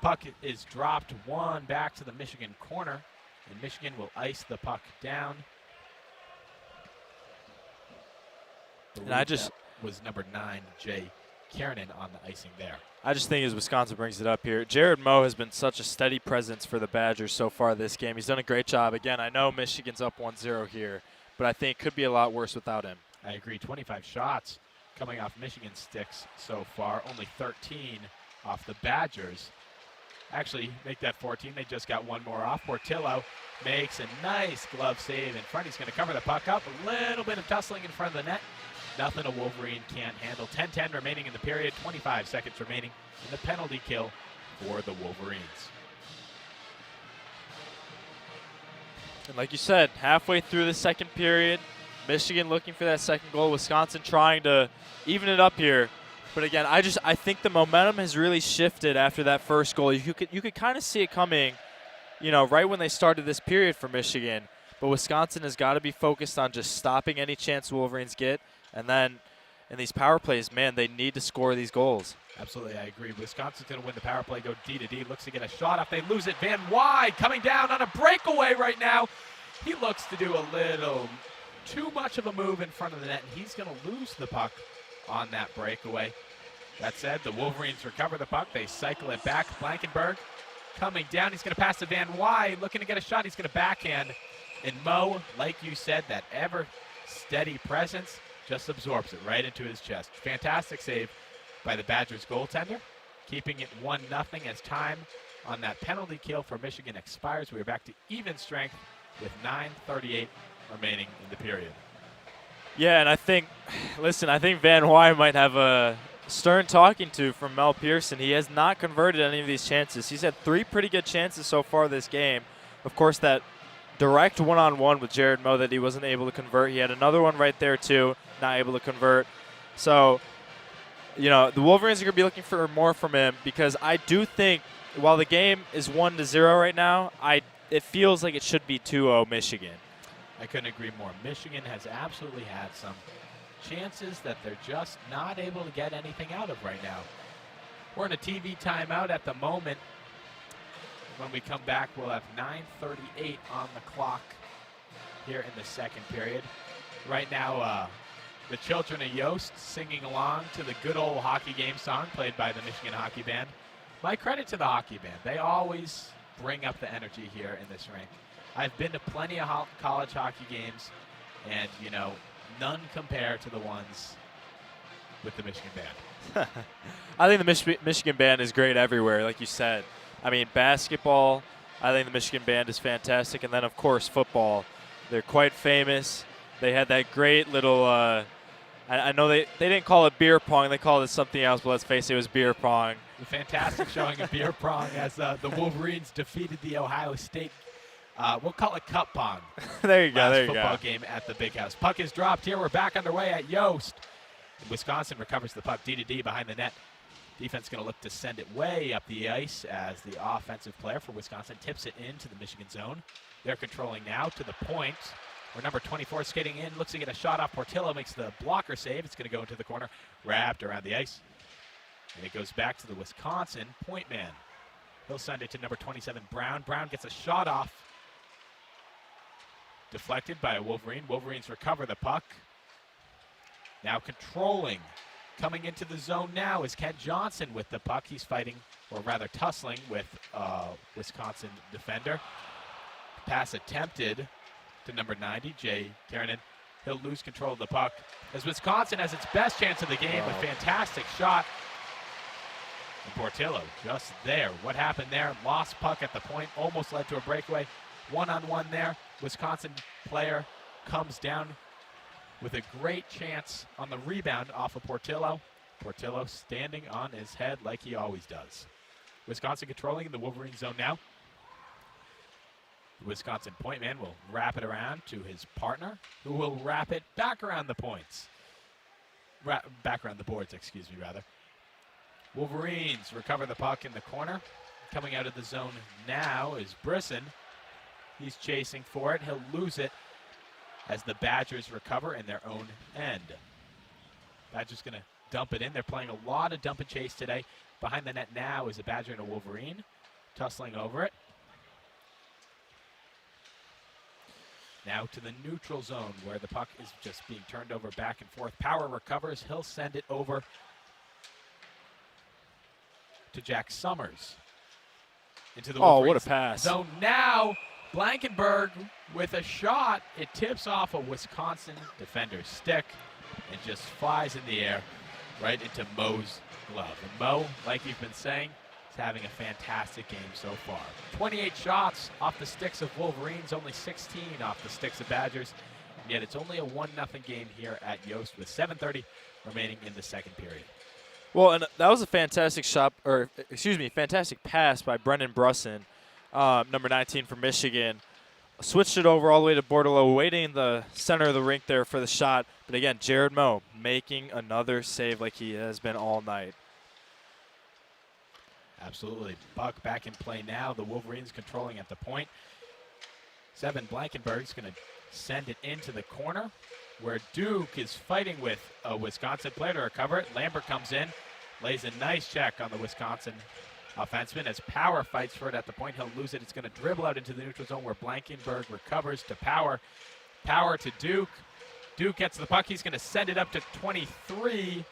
Puck is dropped one back to the Michigan corner, and Michigan will ice the puck down. And I just was number 9, Jay Kiernan, on the icing there. I just think as Wisconsin brings it up here, Jared Moe has been such a steady presence for the Badgers so far this game. He's done a great job. Again, I know Michigan's up 1-0 here, but I think it could be a lot worse without him. I agree. 25 shots coming off Michigan sticks so far. Only 13 off the Badgers. Actually, make that 14. They just got one more off. Portillo makes a nice glove save in front. He's going to cover the puck up. A little bit of tussling in front of the net. Nothing a Wolverine can't handle. 10:10 remaining in the period. 25 seconds remaining in the penalty kill for the Wolverines. And like you said, halfway through the second period, Michigan looking for that second goal. Wisconsin trying to even it up here. But again, I think the momentum has really shifted after that first goal. You could kind of see it coming, right when they started this period for Michigan. But Wisconsin has got to be focused on just stopping any chance Wolverines get. And then in these power plays, man, they need to score these goals. Absolutely, I agree. Wisconsin's going to win the power play, go D to D. Looks to get a shot off. They lose it. Van Wy coming down on a breakaway right now. He looks to do a little too much of a move in front of the net, and he's going to lose the puck on that breakaway. That said, the Wolverines recover the puck. They cycle it back. Blankenberg coming down. He's going to pass to Van Wy, looking to get a shot. He's going to backhand. And Moe, like you said, that ever steady presence just absorbs it right into his chest. Fantastic save by the Badgers goaltender, keeping it 1-0 as time on that penalty kill for Michigan expires. We are back to even strength with 9:38 remaining in the period. Yeah, and I think Van Wy might have a stern talking to from Mel Pearson. He has not converted any of these chances. He's had 3 pretty good chances so far this game. Of course, that direct one-on-one with Jared Moe that he wasn't able to convert. He had another one right there, too, not able to convert. So, the Wolverines are going to be looking for more from him because I do think while the game is 1-0 right now, it feels like it should be 2-0 Michigan. I couldn't agree more. Michigan has absolutely had some chances that they're just not able to get anything out of right now. We're in a TV timeout at the moment. When we come back, we'll have 9:38 on the clock here in the second period. Right now, the children of Yost singing along to the good old hockey game song played by the Michigan Hockey Band. My credit to the hockey band. They always bring up the energy here in this rink. I've been to plenty of college hockey games, and, you know, none compare to the ones with the Michigan Band. I think the Michigan Band is great everywhere, like you said. I mean, basketball, I think the Michigan Band is fantastic. And then, of course, football. They're quite famous. They had that great little, I know they didn't call it beer pong. They called it something else, but let's face it, it was beer pong. A fantastic showing of beer pong as the Wolverines defeated the Ohio State, we'll call it cup pong. There you go, there you football go. game at the Big House. Puck is dropped here. We're back underway at Yost. Wisconsin recovers the puck D-to-D behind the net. Defense going to look to send it way up the ice as the offensive player for Wisconsin tips it into the Michigan zone. They're controlling now to the point where number 24 is skating in, looks to get a shot off. Portillo makes the blocker save. It's going to go into the corner, wrapped around the ice. And it goes back to the Wisconsin point man. He'll send it to number 27, Brown. Brown gets a shot off. Deflected by a Wolverine. Wolverines recover the puck. Now controlling. Coming into the zone now is Ken Johnson with the puck. He's fighting, or rather tussling, with Wisconsin defender. Pass attempted to number 90, Jay Kiernan. He'll lose control of the puck as Wisconsin has its best chance of the game. A fantastic shot. And Portillo just there. What happened there? Lost puck at the point. Almost led to a breakaway. One-on-one there. Wisconsin player comes down with a great chance on the rebound off of Portillo. Portillo standing on his head like he always does. Wisconsin controlling in the Wolverine zone now. The Wisconsin point man will wrap it around to his partner, who will wrap it back around the points. Back around the boards, excuse me, rather. Wolverines recover the puck in the corner. Coming out of the zone now is Brisson. He's chasing for it. He'll lose it as the Badgers recover in their own end. Badgers going to dump it in. They're playing a lot of dump and chase today. Behind the net now is a Badger and a Wolverine, tussling over it. Now to the neutral zone where the puck is just being turned over back and forth. Power recovers. He'll send it over to Jack Summers. Into the Oh, what a pass. Zone now. Blankenberg with a shot. It tips off a Wisconsin defender's stick and just flies in the air right into Mo's glove. And Mo, like you've been saying, is having a fantastic game so far. 28 shots off the sticks of Wolverines, only 16 off the sticks of Badgers. And yet it's only a 1-0 game here at Yost with 7:30 remaining in the second period. Well, and that was a fantastic shot, or excuse me, fantastic pass by Brendan Brusson, number 19 from Michigan. Switched it over all the way to Bordelot, waiting in the center of the rink there for the shot. But again, Jared Moe making another save like he has been all night. Absolutely. Puck back in play now. The Wolverines controlling at the point. Seven Blankenberg's going to send it into the corner where Duke is fighting with a Wisconsin player to recover it. Lambert comes in, lays a nice check on the Wisconsin offenseman as Power fights for it at the point. He'll lose it. It's going to dribble out into the neutral zone where Blankenberg recovers to Power. Power to Duke. Duke gets the puck. He's going to send it up to 23.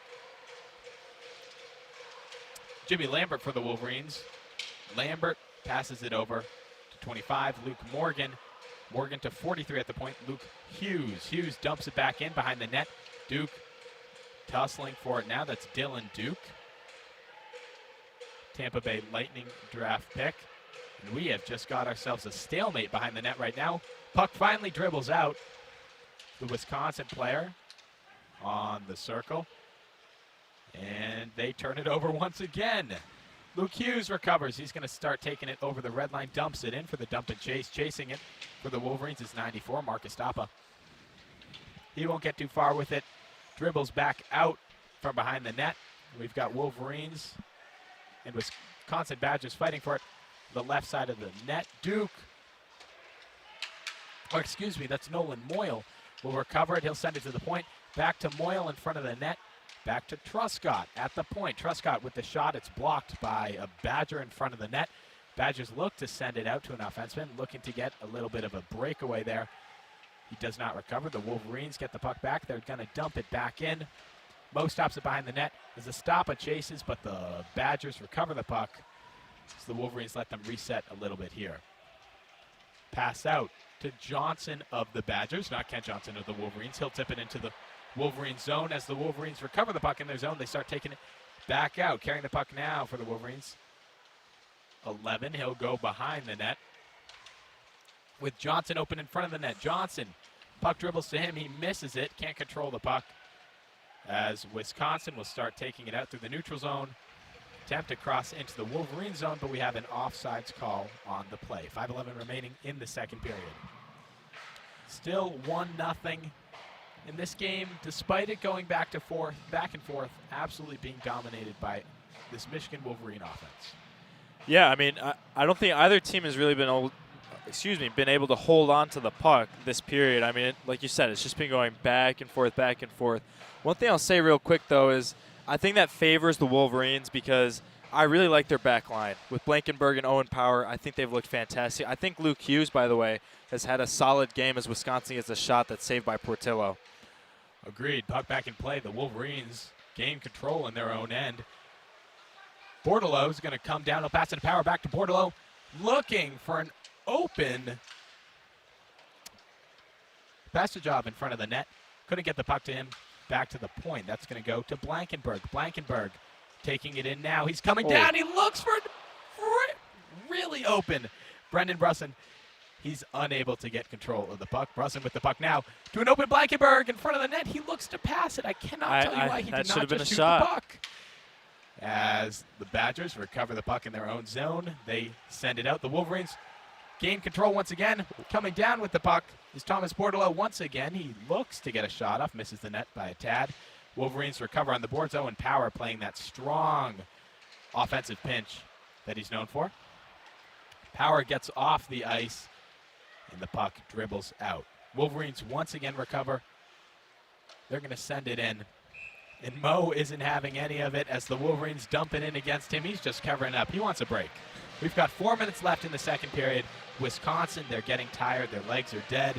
Jimmy Lambert for the Wolverines. Lambert passes it over to 25. Luke Morgan. Morgan to 43 at the point. Luke Hughes. Hughes dumps it back in behind the net. Duke tussling for it now. That's Dylan Duke. Tampa Bay Lightning draft pick. And we have just got ourselves a stalemate behind the net right now. Puck finally dribbles out. The Wisconsin player on the circle. And they turn it over once again. Luke Hughes recovers. He's going to start taking it over the red line. Dumps it in for the dump and chase. Chasing it for the Wolverines is 94, Marcus Stappa. He won't get too far with it. Dribbles back out from behind the net. We've got Wolverines and Wisconsin Badgers fighting for it. The left side of the net. Duke, or excuse me, that's Nolan Moyle, will recover it. He'll send it to the point. Back to Moyle in front of the net. Back to Truscott at the point. Truscott with the shot. It's blocked by a Badger in front of the net. Badgers look to send it out to an offenseman, looking to get a little bit of a breakaway there. He does not recover. The Wolverines get the puck back. They're going to dump it back in. Mo stops it behind the net. There's a stop of chases, but the Badgers recover the puck. So the Wolverines let them reset a little bit here. Pass out to Johnson of the Badgers, not Kent Johnson of the Wolverines. He'll tip it into the Wolverine zone. As the Wolverines recover the puck in their zone, they start taking it back out. Carrying the puck now for the Wolverines. 11, he'll go behind the net. With Johnson open in front of the net. Johnson, puck dribbles to him. He misses it, can't control the puck. As Wisconsin will start taking it out through the neutral zone. Attempt to cross into the Wolverine zone, but we have an offsides call on the play. 5:11 remaining in the second period. Still 1-0 in this game, despite it going back and forth, absolutely being dominated by this Michigan Wolverine offense. Yeah, I mean, I don't think either team has really been able to hold on to the puck this period. I mean, like you said, it's just been going back and forth, back and forth. One thing I'll say real quick, though, is I think that favors the Wolverines because I really like their back line. With Blankenberg and Owen Powers, I think they've looked fantastic. I think Luke Hughes, by the way, has had a solid game as Wisconsin gets a shot that's saved by Portillo. Agreed. Puck back in play. The Wolverines gain control in their own end. Bordelot is going to come down. He'll pass it to Power back to Bordelot. Looking for an open passage job in front of the net. Couldn't get the puck to him. Back to the point. That's going to go to Blankenberg. Blankenberg taking it in now. He's coming down. He looks for really open. Brendan Brusson. He's unable to get control of the puck. Brusson with the puck now to an open Blankenberg in front of the net. He looks to pass it. I cannot tell you why he did not just shoot the puck. As the Badgers recover the puck in their own zone, they send it out. The Wolverines gain control once again. Coming down with the puck is Thomas Bordelot once again. He looks to get a shot off, misses the net by a tad. Wolverines recover on the boards. Owen Powers playing that strong offensive pinch that he's known for. Powers gets off the ice, and the puck dribbles out. Wolverines once again recover. They're going to send it in. And Mo isn't having any of it as the Wolverines dump it in against him. He's just covering up. He wants a break. We've got 4 minutes left in the second period. Wisconsin, they're getting tired. Their legs are dead.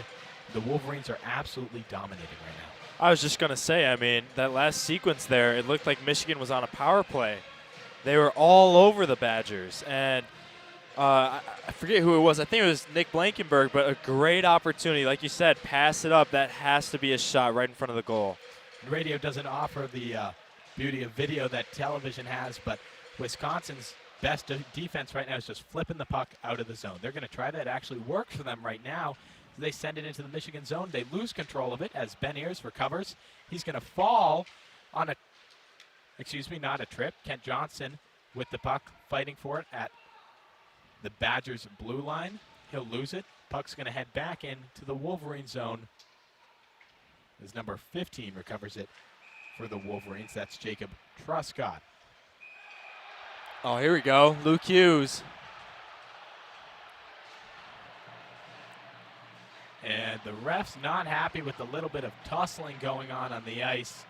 The Wolverines are absolutely dominating right now. I was just going to say, I mean, that last sequence there, it looked like Michigan was on a power play. They were all over the Badgers. And I forget who it was. I think it was Nick Blankenberg, but a great opportunity. Like you said, pass it up. That has to be a shot right in front of the goal. Radio doesn't offer the beauty of video that television has, but Wisconsin's best defense right now is just flipping the puck out of the zone. They're going to try that. It actually works for them right now. They send it into the Michigan zone. They lose control of it as Ben Ears recovers. He's going to fall on not a trip. Kent Johnson with the puck, fighting for it at the Badgers' blue line. He'll lose it. Puck's going to head back into the Wolverine zone. As number 15 recovers it for the Wolverines. That's Jacob Truscott. Oh, here we go. Luke Hughes. And the ref's not happy with the little bit of tussling going on the ice.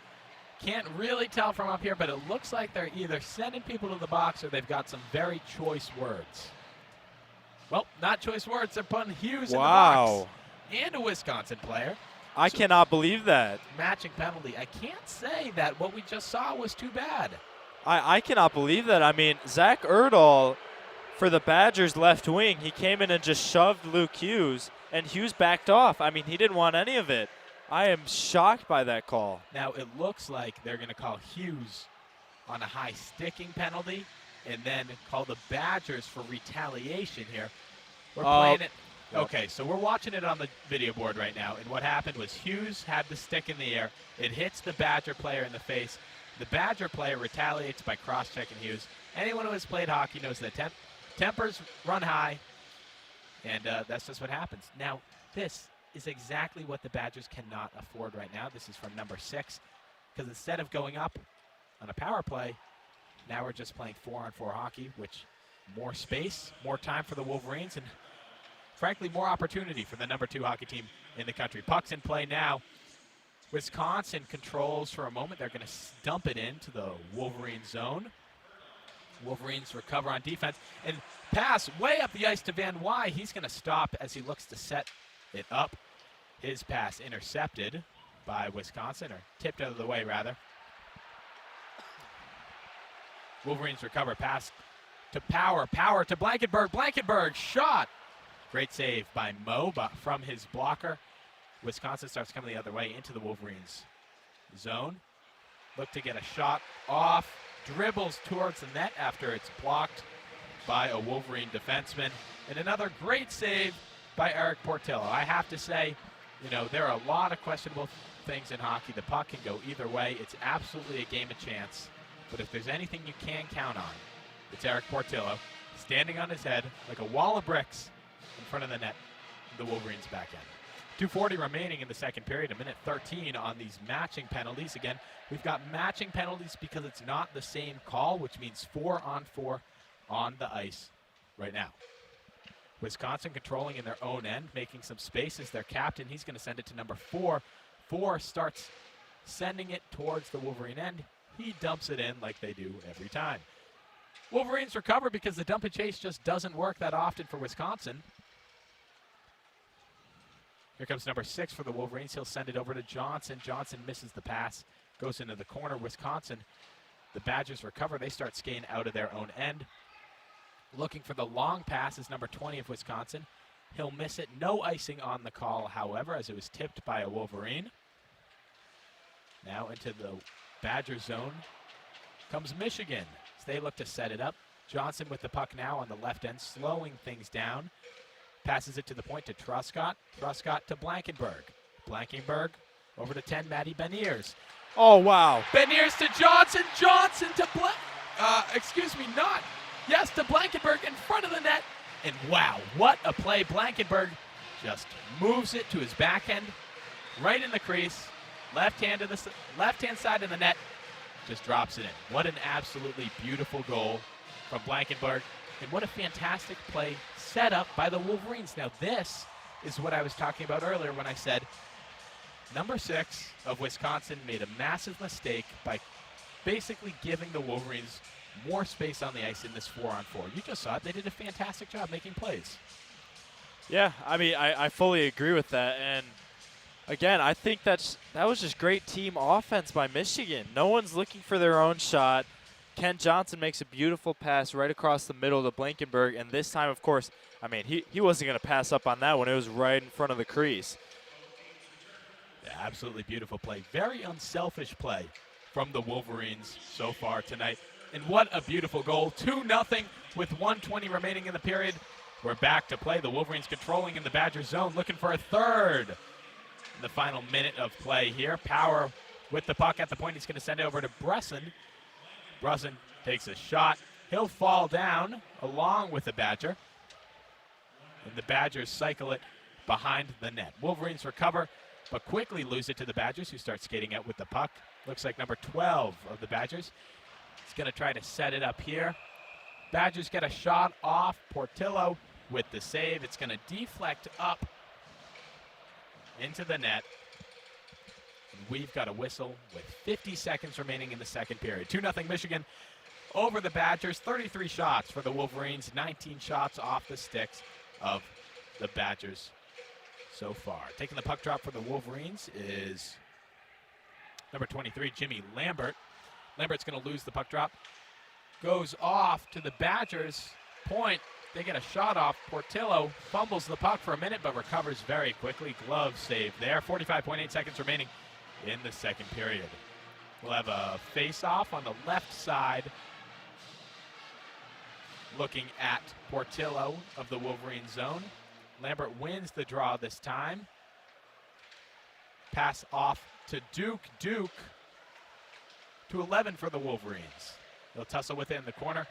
Can't really tell from up here, but it looks like they're either sending people to the box or they've got some very choice words. Well, not choice words. They're putting Hughes in the box. And a Wisconsin player. I cannot believe that. Matching penalty. I can't say that what we just saw was too bad. I cannot believe that. I mean, Zach Erdahl, for the Badgers left wing, he came in and just shoved Luke Hughes, and Hughes backed off. I mean, he didn't want any of it. I am shocked by that call. Now, it looks like they're going to call Hughes on a high sticking penalty and then call the Badgers for retaliation here. We're playing it. Okay, so we're watching it on the video board right now, and what happened was Hughes had the stick in the air. It hits the Badger player in the face. The Badger player retaliates by cross-checking Hughes. Anyone who has played hockey knows that tempers run high, and that's just what happens. Now, this is exactly what the Badgers cannot afford right now. This is from number 6, because instead of going up on a power play, now we're just playing 4-on-4 hockey, which more space, more time for the Wolverines, and frankly, more opportunity for the number 2 hockey team in the country. Puck's in play now. Wisconsin controls for a moment. They're going to dump it into the Wolverine zone. Wolverines recover on defense and pass way up the ice to Van Wy. He's going to stop as he looks to set it up. His pass intercepted by Wisconsin, or tipped out of the way, rather. Wolverines recover, pass to Power. Power to Blankenberg. Blankenberg, shot. Great save by Mo, but from his blocker. Wisconsin starts coming the other way into the Wolverines zone. Look to get a shot off. Dribbles towards the net after it's blocked by a Wolverine defenseman. And another great save by Eric Portillo. I have to say, you know, there are a lot of questionable things in hockey. The puck can go either way. It's absolutely a game of chance. But if there's anything you can count on, it's Eric Portillo standing on his head like a wall of bricks in front of the net, the Wolverines back end. 2:40 remaining in the second period, a minute 13 on these matching penalties. Again, we've got matching penalties because it's not the same call, which means 4-on-4 on the ice right now. Wisconsin controlling in their own end, making some space as their captain. He's going to send it to number 4. 4 starts sending it towards the Wolverine end. He dumps it in like they do every time. Wolverines recover because the dump and chase just doesn't work that often for Wisconsin. Here comes number 6 for the Wolverines. He'll send it over to Johnson. Johnson misses the pass, goes into the corner. Wisconsin, the Badgers recover. They start skating out of their own end. Looking for the long pass is number 20 of Wisconsin. He'll miss it. No icing on the call, however, as it was tipped by a Wolverine. Now into the Badger zone comes Michigan as they look to set it up. Johnson with the puck now on the left end, slowing things down. Passes it to the point to Truscott. Truscott to Blankenberg. Blankenberg over to 10, Matty Beniers. Oh, wow. Beniers to Johnson. Johnson to to Blankenberg in front of the net. And wow, what a play. Blankenberg just moves it to his backhand, right in the crease, left hand side of the net, just drops it in. What an absolutely beautiful goal from Blankenberg. And what a fantastic play set up by the Wolverines. Now this is what I was talking about earlier when I said number 6 of Wisconsin made a massive mistake by basically giving the Wolverines more space on the ice in this 4-on-4. You just saw it. They did a fantastic job making plays. Yeah, I mean, I fully agree with that. And again, I think that was just great team offense by Michigan. No one's looking for their own shot. Ken Johnson makes a beautiful pass right across the middle to Blankenberg, and this time, of course, I mean, he wasn't going to pass up on that one. It was right in front of the crease. Yeah, absolutely beautiful play. Very unselfish play from the Wolverines so far tonight. And what a beautiful goal. 2-0 with 1:20 remaining in the period. We're back to play. The Wolverines controlling in the Badger zone, looking for a third in the final minute of play here. Power with the puck at the point. He's going to send it over to Bresson. Bresson takes a shot. He'll fall down along with the Badger. And the Badgers cycle it behind the net. Wolverines recover, but quickly lose it to the Badgers, who start skating out with the puck. Looks like number 12 of the Badgers. He's going to try to set it up here. Badgers get a shot off. Portillo with the save. It's going to deflect up into the net. And we've got a whistle with 50 seconds remaining in the second period. 2-0 Michigan over the Badgers. 33 shots for the Wolverines. 19 shots off the sticks of the Badgers so far. Taking the puck drop for the Wolverines is number 23, Jimmy Lambert. Lambert's going to lose the puck drop. Goes off to the Badgers' point. They get a shot off. Portillo fumbles the puck for a minute, but recovers very quickly. Glove save there. 45.8 seconds remaining in the second period. We'll have a face-off on the left side, looking at Portillo of the Wolverine zone. Lambert wins the draw this time. Pass off to Duke. Duke to 11 for the Wolverines. They'll tussle with it in the corner.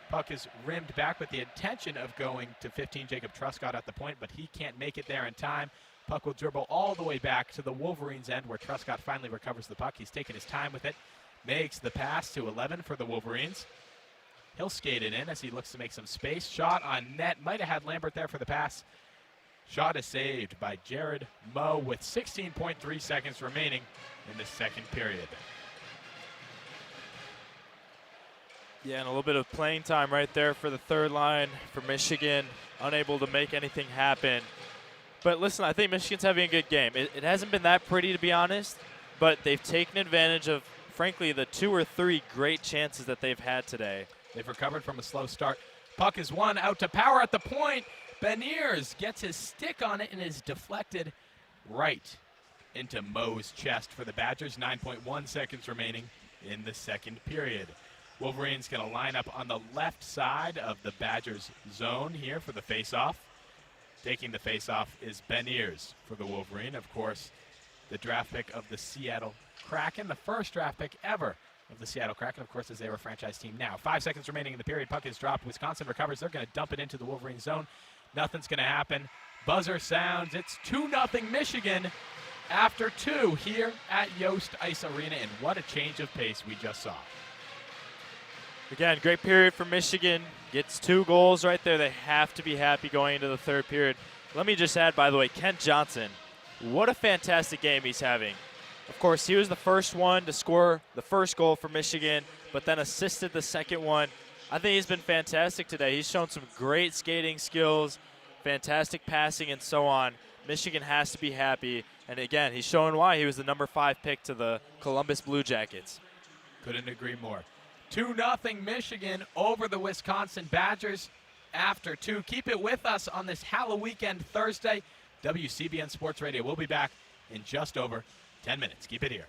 Puck is rimmed back with the intention of going to 15, Jacob Truscott at the point, but he can't make it there in time. Puck will dribble all the way back to the Wolverines' end, where Truscott finally recovers the puck. He's taking his time with it. Makes the pass to 11 for the Wolverines. He'll skate it in as he looks to make some space. Shot on net. Might have had Lambert there for the pass. Shot is saved by Jared Moe with 16.3 seconds remaining in the second period. Yeah, and a little bit of playing time right there for the third line for Michigan, unable to make anything happen. But listen, I think Michigan's having a good game. It hasn't been that pretty, to be honest, but they've taken advantage of, frankly, the 2 or 3 great chances that they've had today. They've recovered from a slow start. Puck is won out to Power at the point. Beniers gets his stick on it and is deflected right into Moe's chest for the Badgers. 9.1 seconds remaining in the second period. Wolverines going to line up on the left side of the Badgers zone here for the faceoff. Taking the faceoff is Beniers for the Wolverine. Of course, the draft pick of the Seattle Kraken, the first draft pick ever of the Seattle Kraken, of course, as they were a franchise team now. 5 seconds remaining in the period. Puck is dropped. Wisconsin recovers. They're going to dump it into the Wolverine zone. Nothing's going to happen. Buzzer sounds. It's 2-0 Michigan after 2 here at Yost Ice Arena. And what a change of pace we just saw. Again, great period for Michigan. Gets 2 goals right there. They have to be happy going into the third period. Let me just add, by the way, Kent Johnson, what a fantastic game he's having. Of course, he was the first one to score the first goal for Michigan, but then assisted the second one. I think he's been fantastic today. He's shown some great skating skills, fantastic passing, and so on. Michigan has to be happy. And again, he's showing why he was the number 5 pick to the Columbus Blue Jackets. Couldn't agree more. 2-0 Michigan over the Wisconsin Badgers after 2. Keep it with us on this Halloween weekend Thursday. WCBN Sports Radio. We'll be back in just over 10 minutes. Keep it here.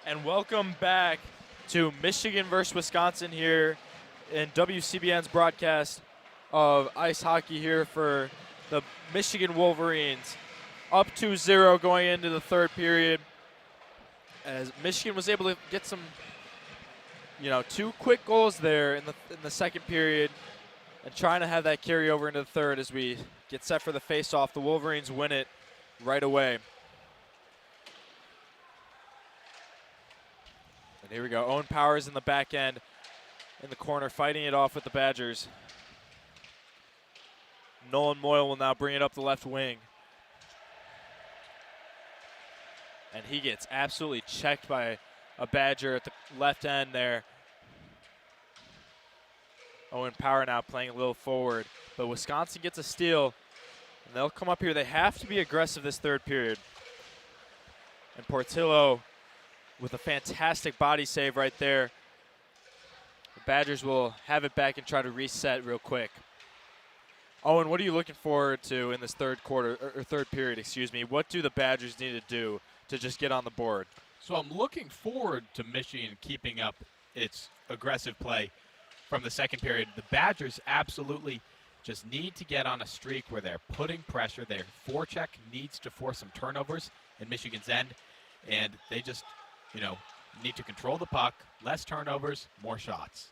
And welcome back to Michigan versus Wisconsin here in WCBN's broadcast of ice hockey here for the Michigan Wolverines. Up 2-0 going into the third period, as Michigan was able to get some, 2 quick goals there in the second period, and trying to have that carry over into the third as we get set for the face-off. The Wolverines win it right away. And here we go. Owen Powers in the back end in the corner, fighting it off with the Badgers. Nolan Moyle will now bring it up the left wing. And he gets absolutely checked by a Badger at the left end there. Owen Power now playing a little forward. But Wisconsin gets a steal, and they'll come up here. They have to be aggressive this third period. And Portillo with a fantastic body save right there. The Badgers will have it back and try to reset real quick. Owen, what are you looking forward to in this third period, What do the Badgers need to do to just get on the board? So I'm looking forward to Michigan keeping up its aggressive play from the second period. The Badgers absolutely just need to get on a streak where they're putting pressure. Their forecheck needs to force some turnovers in Michigan's end, and they just need to control the puck, less turnovers, more shots.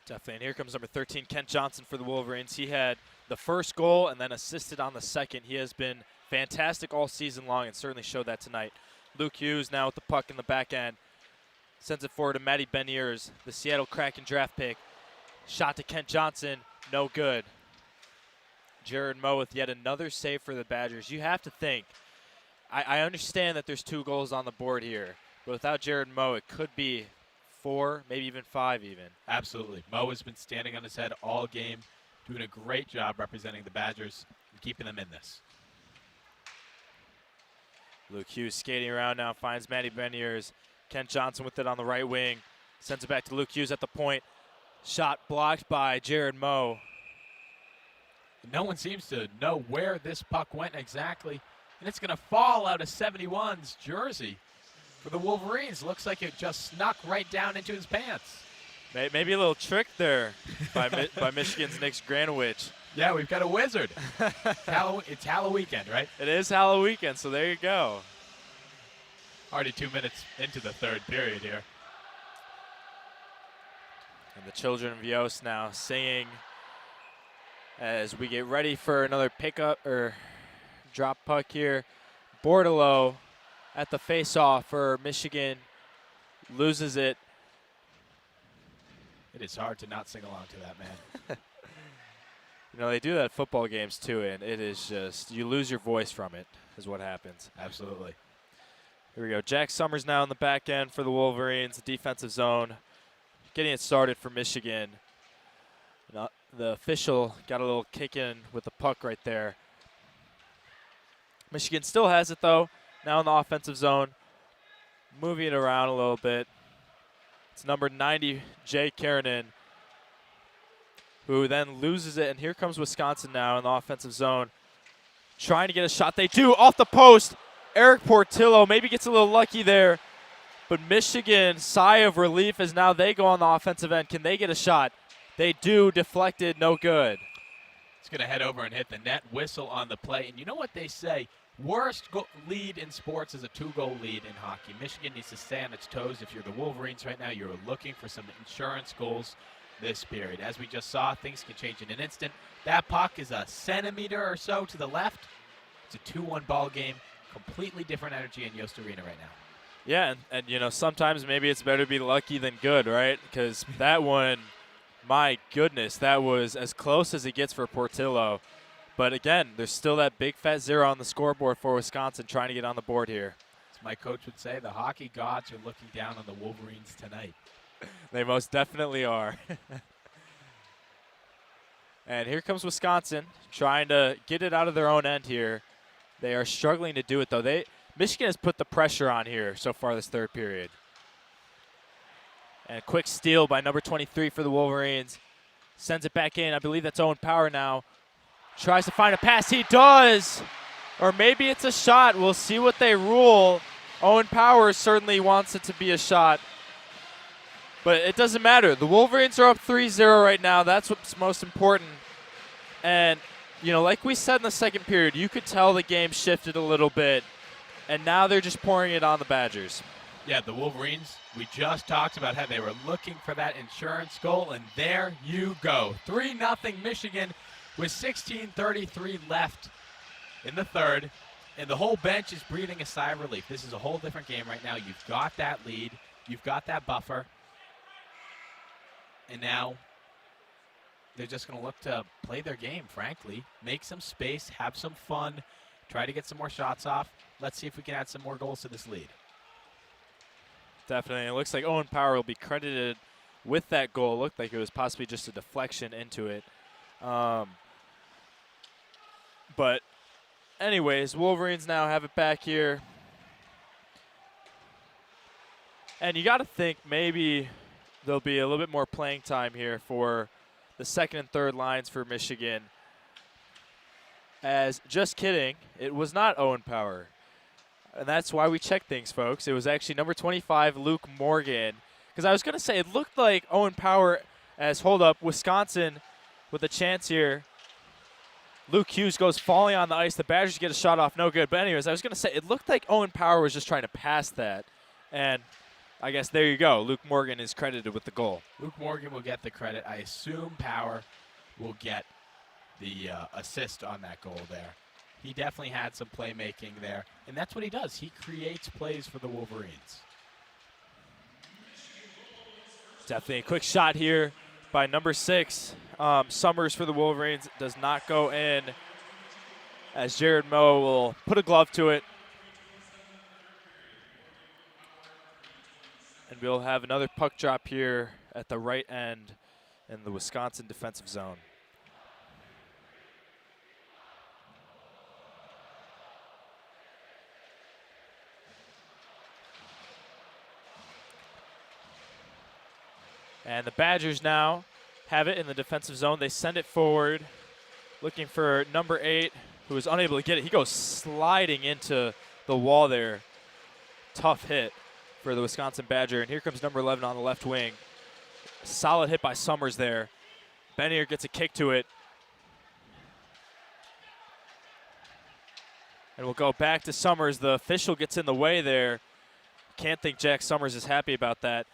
Definitely, and here comes number 13, Kent Johnson for the Wolverines. He had the first goal and then assisted on the second. He has been fantastic all season long and certainly showed that tonight. Luke Hughes now with the puck in the back end. Sends it forward to Matty Beniers, the Seattle Kraken draft pick. Shot to Kent Johnson, no good. Jared Moe with yet another save for the Badgers. You have to think, I understand that there's 2 goals on the board here, but without Jared Moe, it could be 4, maybe even 5 even. Absolutely. Moe has been standing on his head all game, doing a great job representing the Badgers and keeping them in this. Luke Hughes skating around now, finds Matty Beniers. Kent Johnson with it on the right wing. Sends it back to Luke Hughes at the point. Shot blocked by Jared Moe. No one seems to know where this puck went exactly. And it's going to fall out of 71's jersey for the Wolverines. Looks like it just snuck right down into his pants. Maybe a little trick there by Michigan's Nick Granowich. Yeah, we've got a wizard. It's Halloween weekend, right? It is Halloween weekend, so there you go. Already 2 minutes into the third period here. And the children of Yost now singing as we get ready for another pickup or drop puck here. Bordelot at the face-off for Michigan. Loses it. It is hard to not sing along to that, man. They do that at football games too, and it is just, you lose your voice from it is what happens. Absolutely. Here we go. Jack Summers now in the back end for the Wolverines, defensive zone. Getting it started for Michigan. The official got a little kick in with the puck right there. Michigan still has it, though, now in the offensive zone. Moving it around a little bit. It's number 90, Jay Karanen, who then loses it. And here comes Wisconsin now in the offensive zone. Trying to get a shot. They do, off the post. Eric Portillo maybe gets a little lucky there. But Michigan, sigh of relief as now they go on the offensive end. Can they get a shot? They do. Deflected, no good. It's going to head over and hit the net. Whistle on the play. And you know what they say? Worst lead in sports is a 2-goal lead in hockey. Michigan needs to stay on its toes. If you're the Wolverines right now, you're looking for some insurance goals this period. As we just saw, things can change in an instant. That puck is a centimeter or so to the left. It's a 2-1 ball game. Completely different energy in Yost Arena right now. Yeah, and sometimes maybe it's better to be lucky than good, right? Because that one, my goodness, that was as close as it gets for Portillo. But again, there's still that big fat 0 on the scoreboard for Wisconsin trying to get on the board here. As my coach would say, the hockey gods are looking down on the Wolverines tonight. They most definitely are. And here comes Wisconsin trying to get it out of their own end here. They are struggling to do it, though. Michigan has put the pressure on here so far this third period. And a quick steal by number 23 for the Wolverines. Sends it back in. I believe that's Owen Power now. Tries to find a pass. He does. Or maybe it's a shot. We'll see what they rule Owen Powers certainly wants it to be a shot, but it doesn't matter. The Wolverines are up 3-0 right now. That's what's most important. And, like we said in the second period, you could tell the game shifted a little bit, and now they're just pouring it on the Badgers. Yeah, the Wolverines, we just talked about how they were looking for that insurance goal, and there you go. 3-0 Michigan with 16:33 left in the third, and the whole bench is breathing a sigh of relief. This is a whole different game right now. You've got that lead. You've got that buffer. And now they're just going to look to play their game, frankly. Make some space, have some fun, try to get some more shots off. Let's see if we can add some more goals to this lead. Definitely. It looks like Owen Power will be credited with that goal. It looked like it was possibly just a deflection into it. But anyways, Wolverines now have it back here. And you got to think maybe there'll be a little bit more playing time here for the second and third lines for Michigan. As, just kidding, it was not Owen Power. And that's why we check things, folks. It was actually number 25, Luke Morgan. Because I was going to say, it looked like Owen Power as, hold up, Wisconsin with a chance here. Luke Hughes goes falling on the ice. The Badgers get a shot off, no good. But anyways, I was going to say, it looked like Owen Power was just trying to pass that. And I guess there you go. Luke Morgan is credited with the goal. Luke Morgan will get the credit. I assume Power will get the assist on that goal there. He definitely had some playmaking there, and that's what he does. He creates plays for the Wolverines. Definitely a quick shot here by number 6. Summers for the Wolverines does not go in, as Jared Moe will put a glove to it. And we'll have another puck drop here at the right end in the Wisconsin defensive zone. And the Badgers now have it in the defensive zone. They send it forward, looking for number 8, who is unable to get it. He goes sliding into the wall there. Tough hit for the Wisconsin Badger. And here comes number 11 on the left wing. Solid hit by Summers there. Benier gets a kick to it. And we'll go back to Summers. The official gets in the way there. Can't think Jack Summers is happy about that.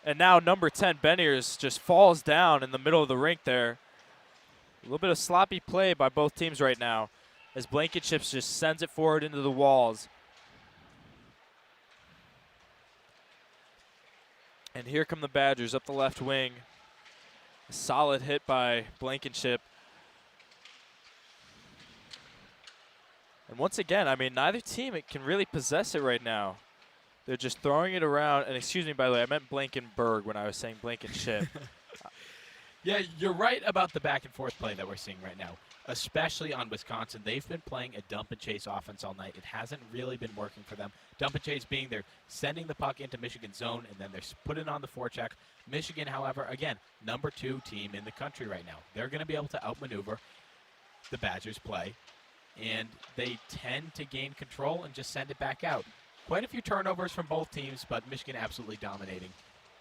And now number 10, Beniers, just falls down in the middle of the rink there. A little bit of sloppy play by both teams right now as Blankenship just sends it forward into the walls. And here come the Badgers up the left wing. A solid hit by Blankenship. And once again, I mean, neither team can really possess it right now. They're just throwing it around. And excuse me, by the way, I meant Blankenberg when I was saying Blankenship. Yeah, you're right about the back and forth play that we're seeing right now, especially on Wisconsin. They've been playing a dump and chase offense all night. It hasn't really been working for them. Dump and chase being they're sending the puck into Michigan's zone and then they're putting on the forecheck. Michigan, however, again, number 2 team in the country right now. They're going to be able to outmaneuver the Badgers' play, and they tend to gain control and just send it back out. Quite a few turnovers from both teams, but Michigan absolutely dominating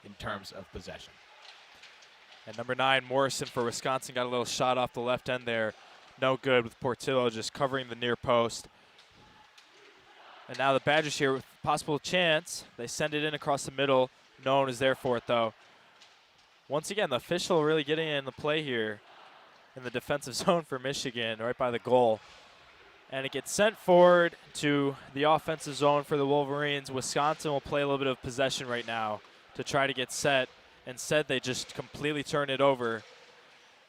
in terms of possession. And number 9, Morrison for Wisconsin, got a little shot off the left end there. No good with Portillo just covering the near post. And now the Badgers here with possible chance. They send it in across the middle. No one is there for it, though. Once again, the official really getting in the play here in the defensive zone for Michigan, right by the goal. And it gets sent forward to the offensive zone for the Wolverines. Wisconsin will play a little bit of possession right now to try to get set. Instead, they just completely turn it over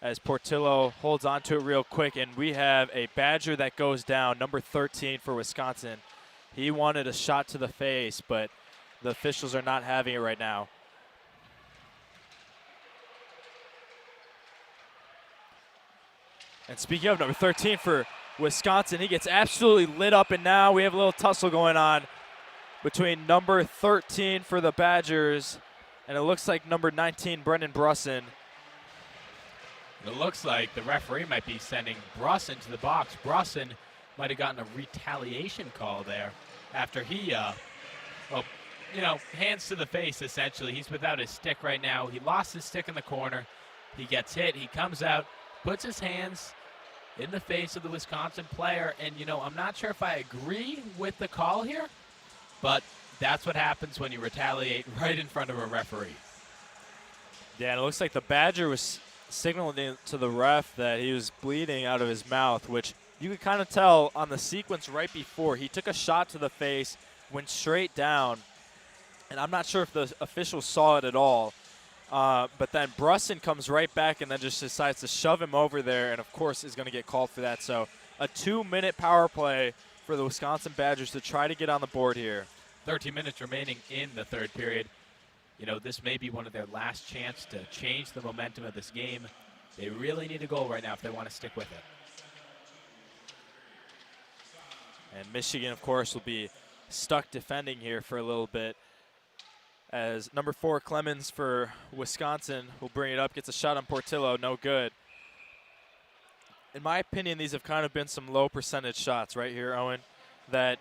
as Portillo holds on to it real quick. And we have a Badger that goes down, number 13 for Wisconsin. He wanted a shot to the face, but the officials are not having it right now. And speaking of number 13 for Wisconsin, he gets absolutely lit up, and now we have a little tussle going on between number 13 for the Badgers and it looks like number 19, Brendan Brusson. It looks like the referee might be sending Brusson to the box. Brusson might have gotten a retaliation call there after he, well, hands to the face, essentially. He's without his stick right now. He lost his stick in the corner. He gets hit. He comes out, puts his hands in the face of the Wisconsin player. And, I'm not sure if I agree with the call here, but that's what happens when you retaliate right in front of a referee. Yeah, and it looks like the Badger was signaling to the ref that he was bleeding out of his mouth, which you could kind of tell on the sequence right before. He took a shot to the face, went straight down, and I'm not sure if the officials saw it at all. But then Brusson comes right back and then just decides to shove him over there, and, of course, is going to get called for that. So a 2-minute power play for the Wisconsin Badgers to try to get on the board here. 13 minutes remaining in the third period. This may be one of their last chance to change the momentum of this game. They really need a goal right now if they want to stick with it. And Michigan, of course, will be stuck defending here for a little bit, as number 4 Clemens for Wisconsin will bring it up, gets a shot on Portillo, no good. In my opinion, these have kind of been some low percentage shots right here, Owen, that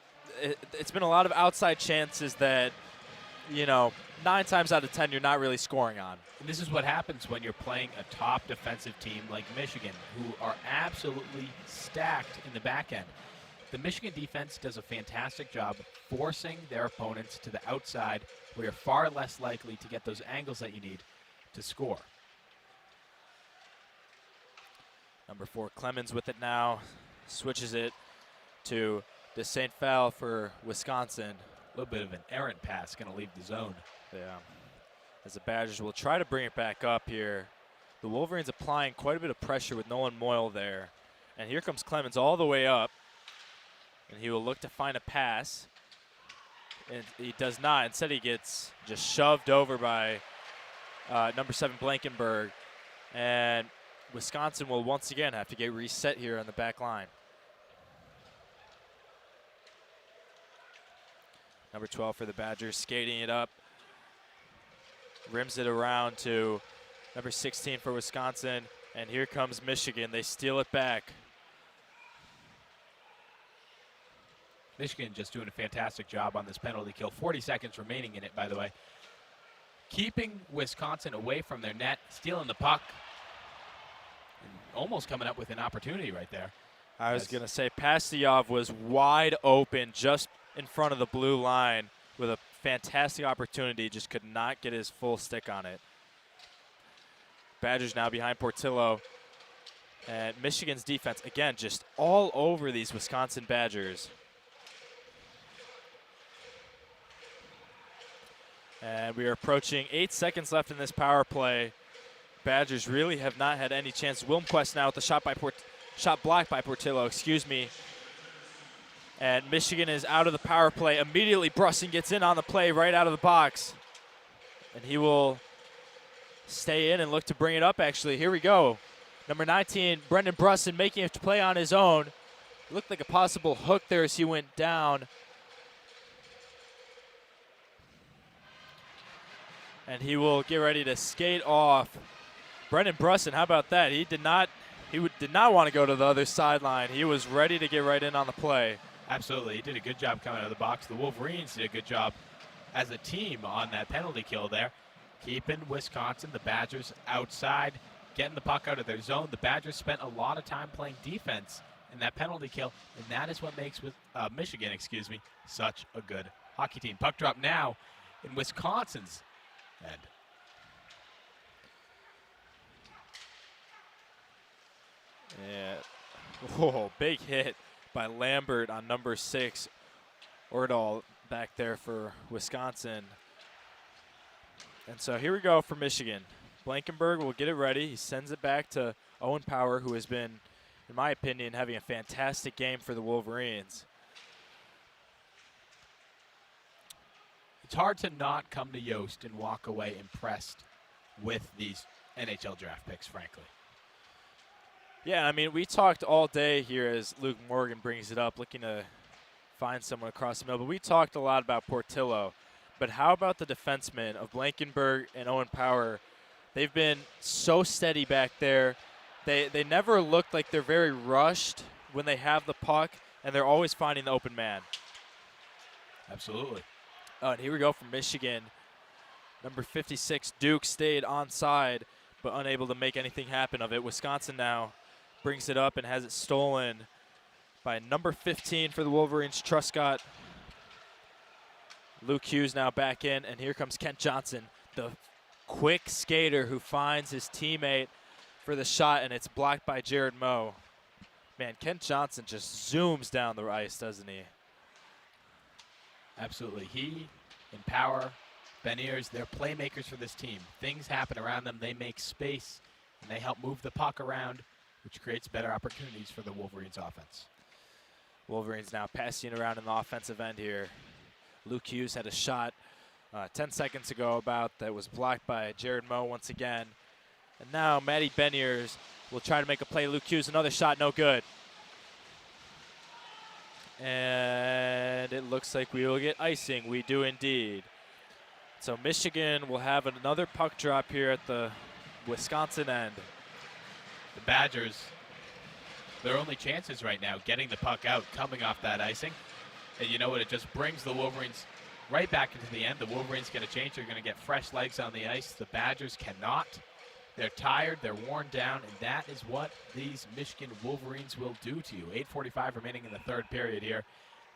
it's been a lot of outside chances that, 9 times out of 10 you're not really scoring on. And this is what happens when you're playing a top defensive team like Michigan, who are absolutely stacked in the back end. The Michigan defense does a fantastic job forcing their opponents to the outside, where you're far less likely to get those angles that you need to score. Number 4 Clemens with it now, switches it to the St. Foul for Wisconsin. A little bit of an errant pass, going to leave the zone. Yeah. As the Badgers will try to bring it back up here. The Wolverines applying quite a bit of pressure with Nolan Moyle there. And here comes Clemens all the way up. And he will look to find a pass. And he does not. Instead, he gets just shoved over by number 7 Blankenberg. And Wisconsin will once again have to get reset here on the back line. Number 12 for the Badgers, skating it up. Rims it around to number 16 for Wisconsin. And here comes Michigan. They steal it back. Michigan just doing a fantastic job on this penalty kill. 40 seconds remaining in it, by the way. Keeping Wisconsin away from their net, stealing the puck, and almost coming up with an opportunity right there. I was going to say, Pastujov was wide open just in front of the blue line with a fantastic opportunity, just could not get his full stick on it. Badgers now behind Portillo. And Michigan's defense, again, just all over these Wisconsin Badgers. And we are approaching 8 seconds left in this power play. Badgers really have not had any chance. Wilmquist now with the shot blocked by Portillo, And Michigan is out of the power play. Immediately, Brusson gets in on the play right out of the box. And he will stay in and look to bring it up, actually. Here we go. Number 19, Brendan Brusson making it to play on his own. It looked like a possible hook there as he went down. And he will get ready to skate off. Brendan Brusson, how about that? He did not want to go to the other sideline. He was ready to get right in on the play. Absolutely. He did a good job coming out of the box. The Wolverines did a good job as a team on that penalty kill there. Keeping Wisconsin, the Badgers, outside, getting the puck out of their zone. The Badgers spent a lot of time playing defense in that penalty kill, and that is what makes Michigan, such a good hockey team. Puck drop now in Wisconsin's end. Yeah. Whoa, big hit by Lambert on number 6. Ordahl back there for Wisconsin. And so here we go for Michigan. Blankenberg will get it ready. He sends it back to Owen Powers, who has been, in my opinion, having a fantastic game for the Wolverines. It's hard to not come to Yost and walk away impressed with these NHL draft picks, frankly. Yeah, I mean, we talked all day here as Luke Morgan brings it up, looking to find someone across the middle. But we talked a lot about Portillo. But how about the defensemen of Blankenberg and Owen Powers? They've been so steady back there. They never look like they're very rushed when they have the puck, and they're always finding the open man. Absolutely. Oh, and here we go from Michigan. Number 56, Duke, stayed onside, but unable to make anything happen of it. Wisconsin now brings it up and has it stolen by number 15 for the Wolverines, Truscott. Luke Hughes now back in, and here comes Kent Johnson, the quick skater who finds his teammate for the shot, and it's blocked by Jared Moe. Man, Kent Johnson just zooms down the ice, doesn't he? Absolutely. He and Power, Beniers, they're playmakers for this team. Things happen around them. They make space, and they help move the puck around, which creates better opportunities for the Wolverines offense. Wolverines now passing around in the offensive end here. Luke Hughes had a shot 10 seconds ago about that was blocked by Jared Moe once again. And now Matty Beniers will try to make a play. Luke Hughes, another shot, no good. And it looks like we will get icing. We do indeed. So Michigan will have another puck drop here at the Wisconsin end. The Badgers, their only chances right now, getting the puck out, coming off that icing. And you know what? It just brings the Wolverines right back into the end. The Wolverines get a change. They're going to get fresh legs on the ice. The Badgers cannot. They're tired. They're worn down. And that is what these Michigan Wolverines will do to you. 8:45 remaining in the third period here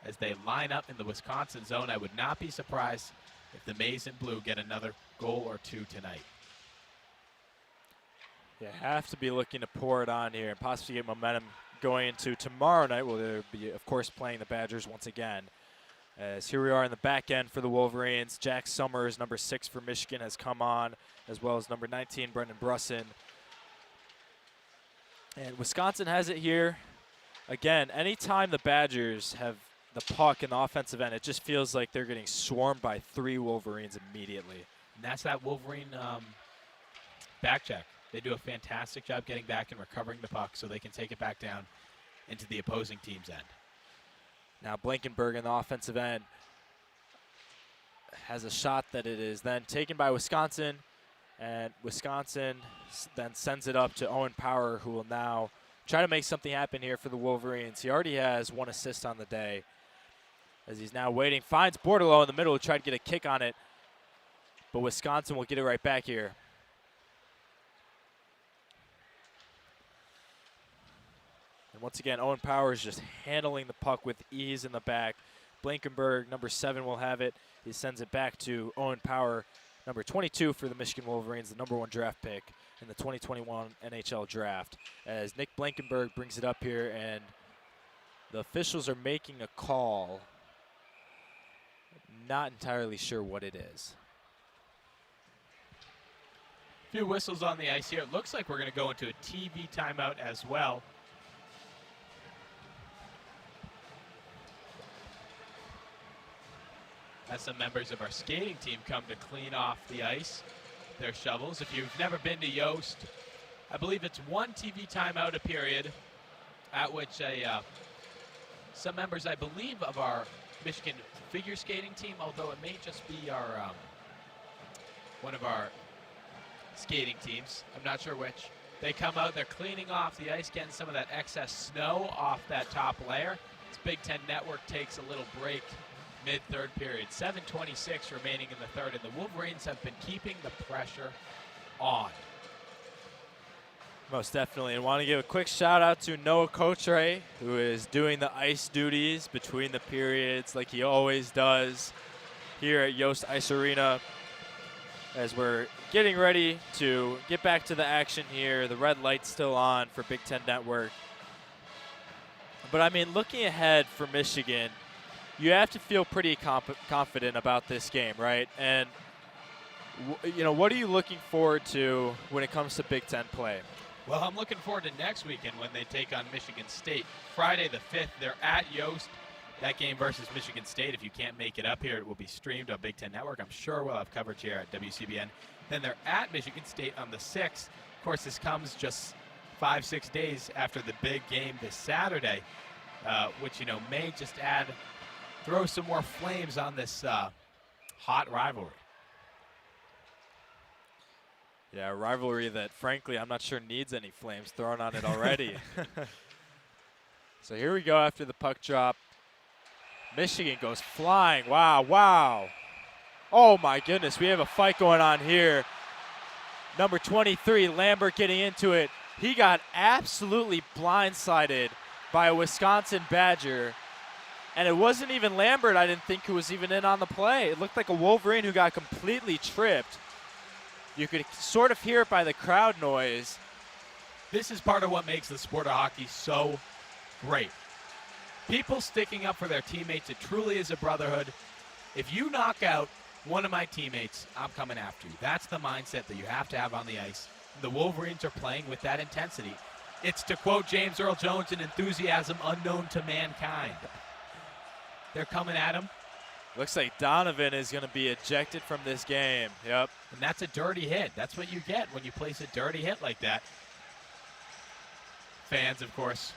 as they line up in the Wisconsin zone. I would not be surprised if the Maize and Blue get another goal or two tonight. You have to be looking to pour it on here and possibly get momentum going into tomorrow night. Well, they'll be, of course, playing the Badgers once again. As here we are in the back end for the Wolverines. Jack Summers, number 6 for Michigan, has come on, as well as number 19, Brendan Brusson. And Wisconsin has it here. Again, anytime the Badgers have the puck in the offensive end, it just feels like they're getting swarmed by 3 Wolverines immediately. And that's that Wolverine back check. They do a fantastic job getting back and recovering the puck so they can take it back down into the opposing team's end. Now Blankenberg in the offensive end has a shot that it is then taken by Wisconsin, and Wisconsin then sends it up to Owen Powers, who will now try to make something happen here for the Wolverines. He already has 1 assist on the day as he's now waiting. Finds Bordelot in the middle to try to get a kick on it, but Wisconsin will get it right back here. And once again, Owen Powers just handling the puck with ease in the back. Blankenberg, number 7, will have it. He sends it back to Owen Powers, number 22 for the Michigan Wolverines, the number 1 draft pick in the 2021 NHL draft. As Nick Blankenberg brings it up here, and the officials are making a call. Not entirely sure what it is. A few whistles on the ice here. It looks like we're going to go into a TV timeout as well. As some members of our skating team come to clean off the ice, their shovels. If you've never been to Yost, I believe it's 1 TV timeout a period, at which some members, I believe, of our Michigan figure skating team, although it may just be our one of our skating teams, I'm not sure which. They come out, they're cleaning off the ice, getting some of that excess snow off that top layer. This Big Ten Network takes a little break mid-third period. 7:26 remaining in the third, and the Wolverines have been keeping the pressure on. Most definitely. And want to give a quick shout out to Noah Cotre, who is doing the ice duties between the periods like he always does here at Yost Ice Arena. As we're getting ready to get back to the action here, the red light's still on for Big Ten Network. But I mean, looking ahead for Michigan, you have to feel pretty confident about this game, right? And, you know, what are you looking forward to when it comes to Big Ten play? Well, I'm looking forward to next weekend when they take on Michigan State. Friday the 5th, they're at Yost. That game versus Michigan State, if you can't make it up here, it will be streamed on Big Ten Network. I'm sure we'll have coverage here at WCBN. Then they're at Michigan State on the 6th. Of course, this comes just 5-6 days after the big game this Saturday, which, you know, may just throw some more flames on this hot rivalry. Yeah, a rivalry that, frankly, I'm not sure needs any flames thrown on it already. So here we go after the puck drop. Michigan goes flying. Wow, wow. Oh my goodness, we have a fight going on here. Number 23, Lambert getting into it. He got absolutely blindsided by a Wisconsin Badger. And it wasn't even Lambert, I didn't think, who was even in on the play. It looked like a Wolverine who got completely tripped. You could sort of hear it by the crowd noise. This is part of what makes the sport of hockey so great. People sticking up for their teammates. It truly is a brotherhood. If you knock out one of my teammates, I'm coming after you. That's the mindset that you have to have on the ice. The Wolverines are playing with that intensity. It's, to quote James Earl Jones, an enthusiasm unknown to mankind. They're coming at him. Looks like Donovan is going to be ejected from this game. Yep. And that's a dirty hit. That's what you get when you place a dirty hit like that. Fans, of course,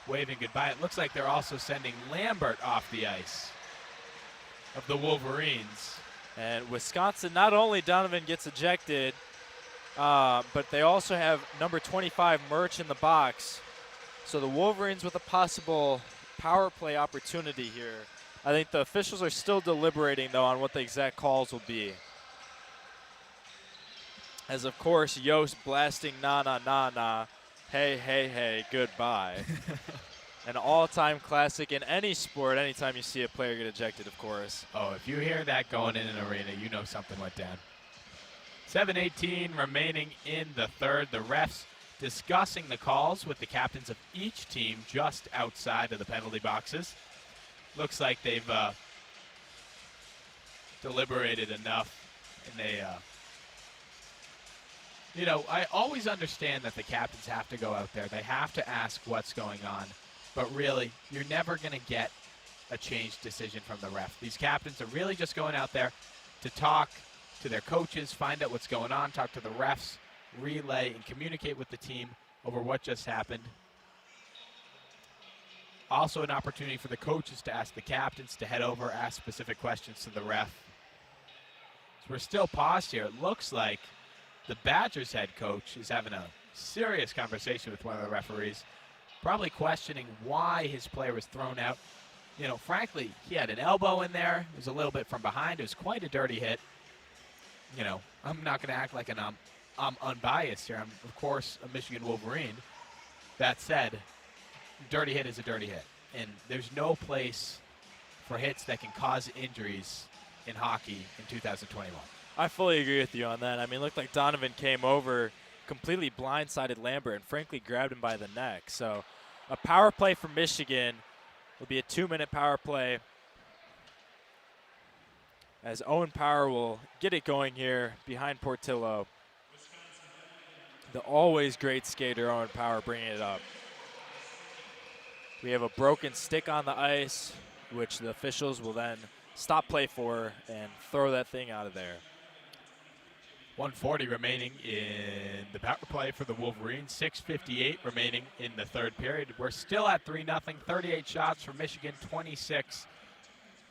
waving goodbye. It looks like they're also sending Lambert off the ice of the Wolverines. And Wisconsin, not only Donovan gets ejected, but they also have number 25 Murch in the box. So the Wolverines with a possible power play opportunity here. I think the officials are still deliberating, though, on what the exact calls will be. As, of course, Yost blasting na na na na. Hey, hey, hey, goodbye. An all-time classic in any sport, anytime you see a player get ejected, of course. Oh, if you hear that going in an arena, you know something went down. 7:18 remaining in the third. The refs discussing the calls with the captains of each team just outside of the penalty boxes. Looks like they've deliberated enough, and they, you know, I always understand that the captains have to go out there. They have to ask what's going on, but really, you're never going to get a changed decision from the ref. These captains are really just going out there to talk to their coaches, find out what's going on, talk to the refs, relay, and communicate with the team over what just happened. Also an opportunity for the coaches to ask the captains to head over, ask specific questions to the ref. So we're still paused here. It looks like the Badgers head coach is having a serious conversation with one of the referees, probably questioning why his player was thrown out. You know, frankly, he had an elbow in there. It was a little bit from behind. It was quite a dirty hit. You know, I'm not going to act like I'm unbiased here. I'm, of course, a Michigan Wolverine. That said, dirty hit is a dirty hit. And there's no place for hits that can cause injuries in hockey in 2021. I fully agree with you on that. I mean, it looked like Donovan came over, completely blindsided Lambert, and frankly grabbed him by the neck. So a power play for Michigan will be a 2-minute power play, as Owen Powers will get it going here behind Portillo. The always great skater, Owen Powers, bringing it up. We have a broken stick on the ice, which the officials will then stop play for and throw that thing out of there. 1:40 remaining in the power play for the Wolverines. 6:58 remaining in the third period. We're still at 3-0. 38 shots for Michigan, 26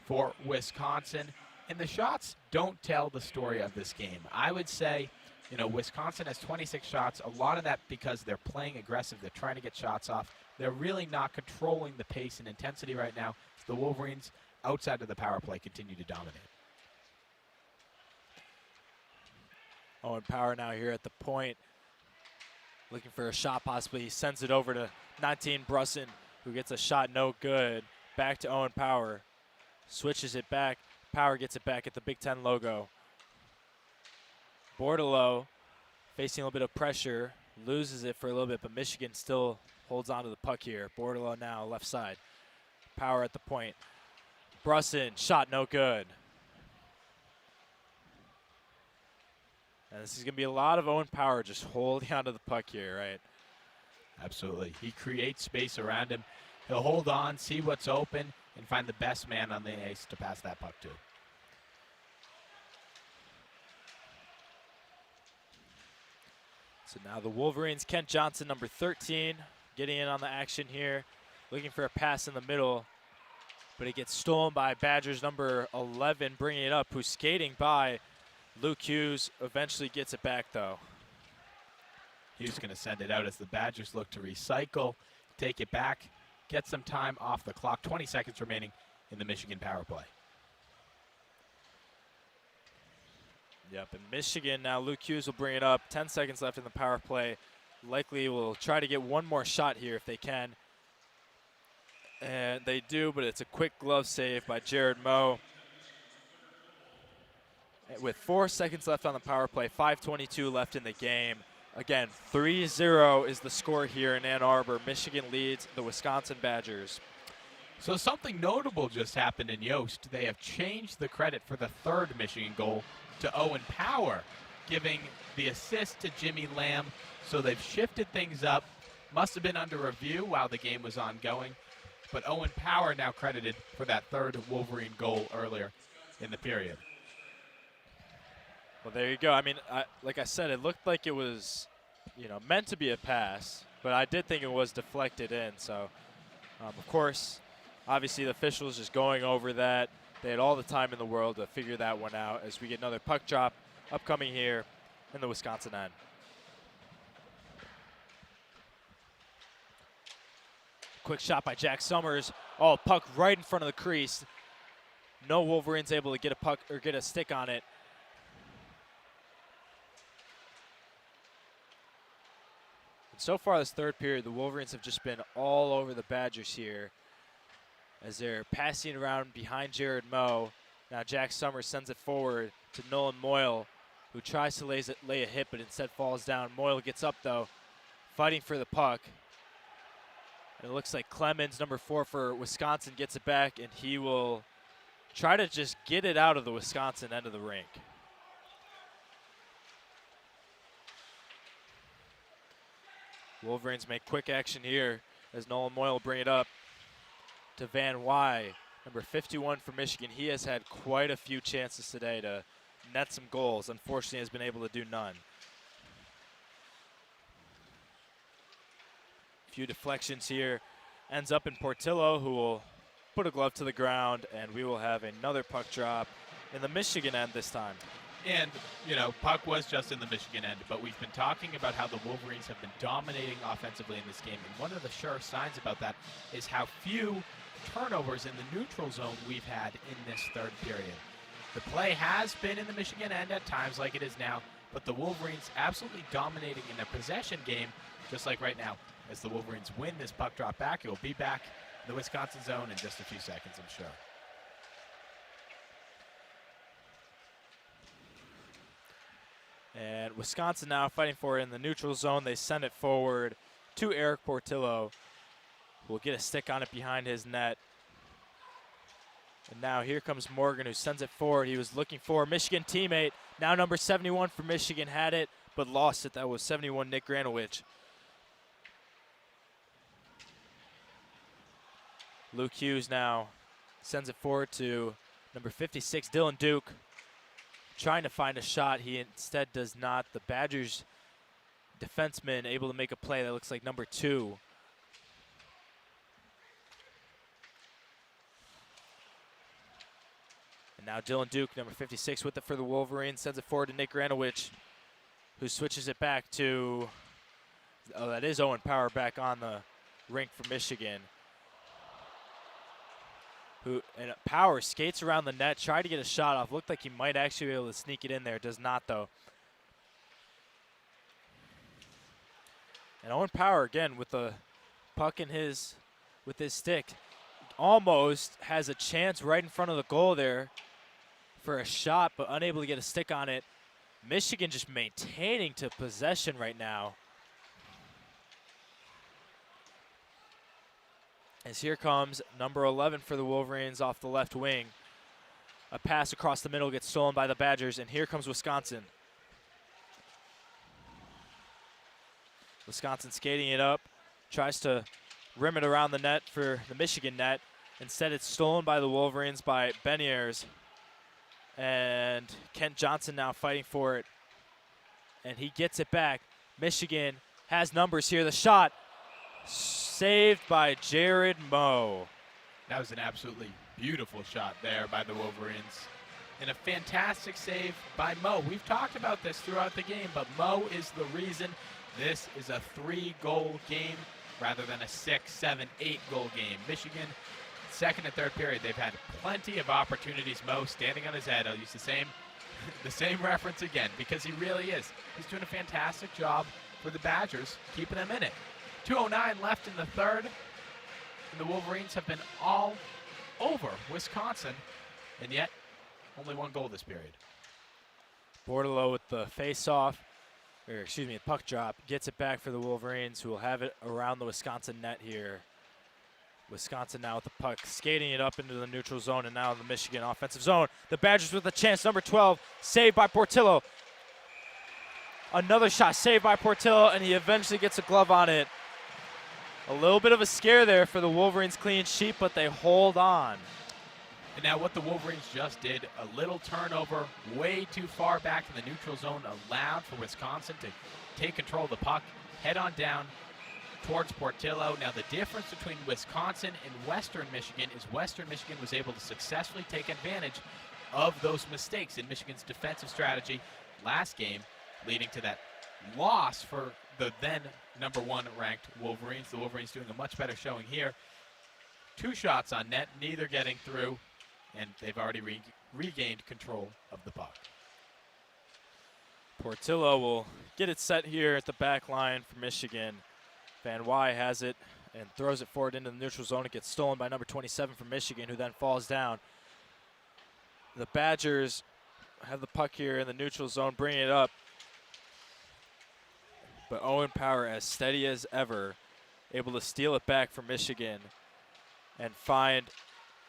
for Wisconsin. And the shots don't tell the story of this game. I would say, you know, Wisconsin has 26 shots. A lot of that because they're playing aggressive. They're trying to get shots off. They're really not controlling the pace and intensity right now. The Wolverines, outside of the power play, continue to dominate. Owen Powers now here at the point, looking for a shot possibly. He sends it over to 19 Brusson, who gets a shot no good. Back to Owen Powers. Switches it back. Powers gets it back at the Big Ten logo. Bordelot facing a little bit of pressure, loses it for a little bit, but Michigan still holds on to the puck here. Bordelot now left side. Powers at the point. Brusson, shot no good. And this is going to be a lot of Owen Powers just holding onto the puck here, right? Absolutely. He creates space around him. He'll hold on, see what's open, and find the best man on the ice to pass that puck to. So now the Wolverines, Kent Johnson, number 13, getting in on the action here, looking for a pass in the middle, but it gets stolen by Badgers number 11, bringing it up, who's skating by. Luke Hughes eventually gets it back, though. Hughes going to send it out as the Badgers look to recycle, take it back, get some time off the clock. 20 seconds remaining in the Michigan power play. Yep, and Michigan now, Luke Hughes will bring it up. 10 seconds left in the power play. Likely will try to get one more shot here if they can. And they do, but it's a quick glove save by Jared Moe. With 4 seconds left on the power play, 5:22 left in the game. Again, 3-0 is the score here in Ann Arbor. Michigan leads the Wisconsin Badgers. So something notable just happened in Yost. They have changed the credit for the third Michigan goal to Owen Powers, giving the assist to Jimmy Lamb. So they've shifted things up. Must have been under review while the game was ongoing. But Owen Powers now credited for that third Wolverine goal earlier in the period. Well, there you go. I mean, like I said, it looked like it was, meant to be a pass, but I did think it was deflected in. So, of course, obviously the officials just going over that. They had all the time in the world to figure that one out as we get another puck drop upcoming here in the Wisconsin end. Quick shot by Jack Summers. Oh, puck right in front of the crease. No Wolverines able to get a puck or get a stick on it. And so far this third period, the Wolverines have just been all over the Badgers here as they're passing around behind Jared Moe. Now Jack Summers sends it forward to Nolan Moyle, who tries to lay a hit but instead falls down. Moyle gets up though, fighting for the puck. And it looks like Clemens, number 4 for Wisconsin, gets it back, and he will try to just get it out of the Wisconsin end of the rink. Wolverines make quick action here as Nolan Moyle will bring it up to Van Wy, number 51 for Michigan. He has had quite a few chances today to net some goals. Unfortunately, has been able to do none. Few deflections here. Ends up in Portillo, who will put a glove to the ground, and we will have another puck drop in the Michigan end this time. And, puck was just in the Michigan end, but we've been talking about how the Wolverines have been dominating offensively in this game. And one of the sure signs about that is how few turnovers in the neutral zone we've had in this third period. The play has been in the Michigan end at times like it is now, but the Wolverines absolutely dominating in their possession game, just like right now. As the Wolverines win this puck drop back, it will be back in the Wisconsin zone in just a few seconds, I'm sure. And Wisconsin now fighting for it in the neutral zone. They send it forward to Eric Portillo, who will get a stick on it behind his net. And now here comes Morgan, who sends it forward. He was looking for a Michigan teammate. Now number 71 for Michigan had it, but lost it. That was 71 Nick Granowich. Luke Hughes now sends it forward to number 56, Dylan Duke. Trying to find a shot. He instead does not. The Badgers defenseman able to make a play that looks like number 2. And now Dylan Duke, number 56, with it for the Wolverines. Sends it forward to Nick Granowich, who switches it back to, that is Owen Powers back on the rink for Michigan. And Powers skates around the net, tried to get a shot off. Looked like he might actually be able to sneak it in there. Does not, though. And Owen Powers, again, with the puck with his stick, almost has a chance right in front of the goal there for a shot, but unable to get a stick on it. Michigan just maintaining to possession right now. As here comes number 11 for the Wolverines off the left wing. A pass across the middle gets stolen by the Badgers, and here comes Wisconsin. Wisconsin skating it up, tries to rim it around the net for the Michigan net. Instead, it's stolen by the Wolverines by Beniers. And Kent Johnson now fighting for it. And he gets it back. Michigan has numbers here. The shot saved by Jared Moe. That was an absolutely beautiful shot there by the Wolverines. And a fantastic save by Moe. We've talked about this throughout the game, but Moe is the reason this is a 3-goal game rather than a 6, 7, 8-goal game. Michigan second and third period, they've had plenty of opportunities. Mo standing on his head. I'll use the same reference again because he really is. He's doing a fantastic job for the Badgers, keeping them in it. 2:09 left in the third, and the Wolverines have been all over Wisconsin, and yet only one goal this period. Bordelot with the face-off, or excuse me, the puck drop, gets it back for the Wolverines, who will have it around the Wisconsin net here. Wisconsin now with the puck, skating it up into the neutral zone, and now in the Michigan offensive zone. The Badgers with a chance, number 12, saved by Portillo. Another shot saved by Portillo, and he eventually gets a glove on it. A little bit of a scare there for the Wolverines clean sheet, but they hold on. And now what the Wolverines just did, a little turnover way too far back in the neutral zone, allowed for Wisconsin to take control of the puck, head on down towards Portillo. Now the difference between Wisconsin and Western Michigan is Western Michigan was able to successfully take advantage of those mistakes in Michigan's defensive strategy last game, leading to that loss for the then number 1 ranked Wolverines. The Wolverines doing a much better showing here. 2 shots on net, neither getting through, and they've already regained control of the puck. Portillo will get it set here at the back line for Michigan. Van Wy has it and throws it forward into the neutral zone. It gets stolen by number 27 from Michigan, who then falls down. The Badgers have the puck here in the neutral zone, bringing it up. But Owen Powers, as steady as ever, able to steal it back from Michigan and find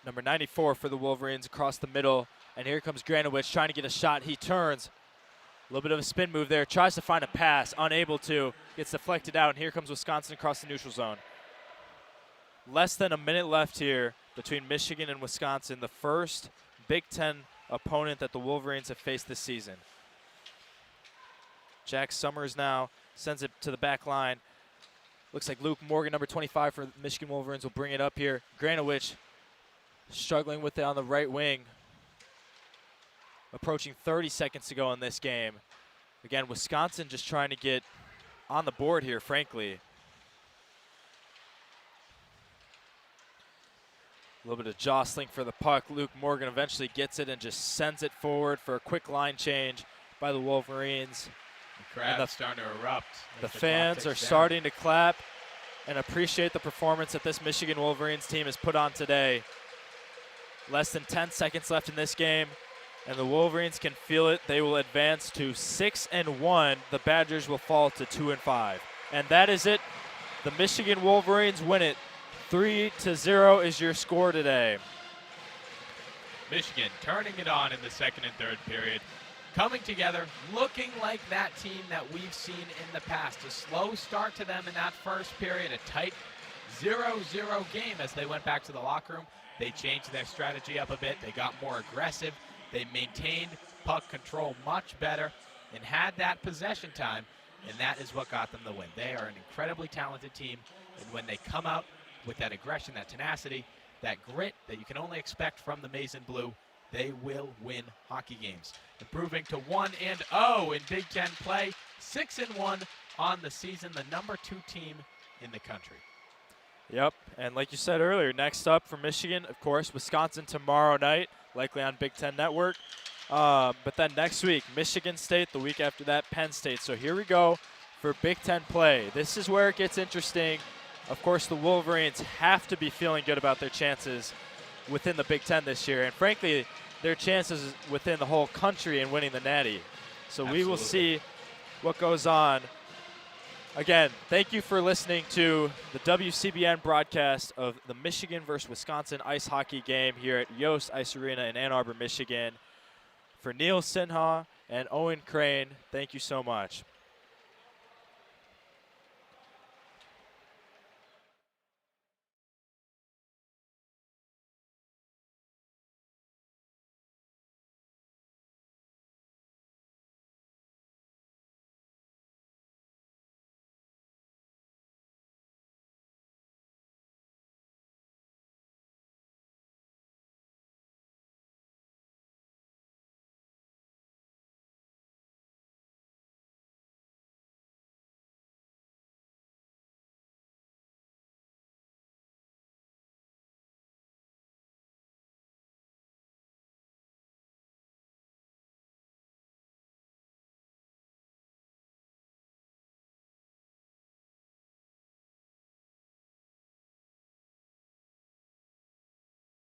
number 94 for the Wolverines across the middle. And here comes Granowicz trying to get a shot. He turns. A little bit of a spin move there. Tries to find a pass. Unable to. Gets deflected out. And here comes Wisconsin across the neutral zone. Less than a minute left here between Michigan and Wisconsin. The first Big Ten opponent that the Wolverines have faced this season. Jack Summers now sends it to the back line. Looks like Luke Morgan, number 25 for Michigan Wolverines, will bring it up here. Granowicz struggling with it on the right wing. Approaching 30 seconds to go in this game. Again, Wisconsin just trying to get on the board here, frankly. A little bit of jostling for the puck. Luke Morgan eventually gets it and just sends it forward for a quick line change by the Wolverines. The crowd's starting to erupt. The fans are starting to clap and appreciate the performance that this Michigan Wolverines team has put on today. Less than 10 seconds left in this game, and the Wolverines can feel it. They will advance to 6-1. The Badgers will fall to 2-5. And that is it. The Michigan Wolverines win it. 3-0 is your score today. Michigan turning it on in the second and third period. Coming together, looking like that team that we've seen in the past. A slow start to them in that first period, a tight 0-0 game as they went back to the locker room. They changed their strategy up a bit. They got more aggressive. They maintained puck control much better and had that possession time, and that is what got them the win. They are an incredibly talented team, and when they come out with that aggression, that tenacity, that grit that you can only expect from the Maize and Blue, they will win hockey games. Improving to 1-0 in Big Ten play, 6-1 on the season, the number 2 team in the country. Yep, and like you said earlier, next up for Michigan, of course, Wisconsin tomorrow night, likely on Big Ten Network. But then next week, Michigan State, the week after that, Penn State. So here we go for Big Ten play. This is where it gets interesting. Of course, the Wolverines have to be feeling good about their chances within the Big Ten this year, and frankly, their chances within the whole country in winning the Natty. So Absolutely. We will see what goes on. Again, thank you for listening to the WCBN broadcast of the Michigan versus Wisconsin ice hockey game here at Yost Ice Arena in Ann Arbor, Michigan. For Neil Sinha and Owen Crane, thank you so much.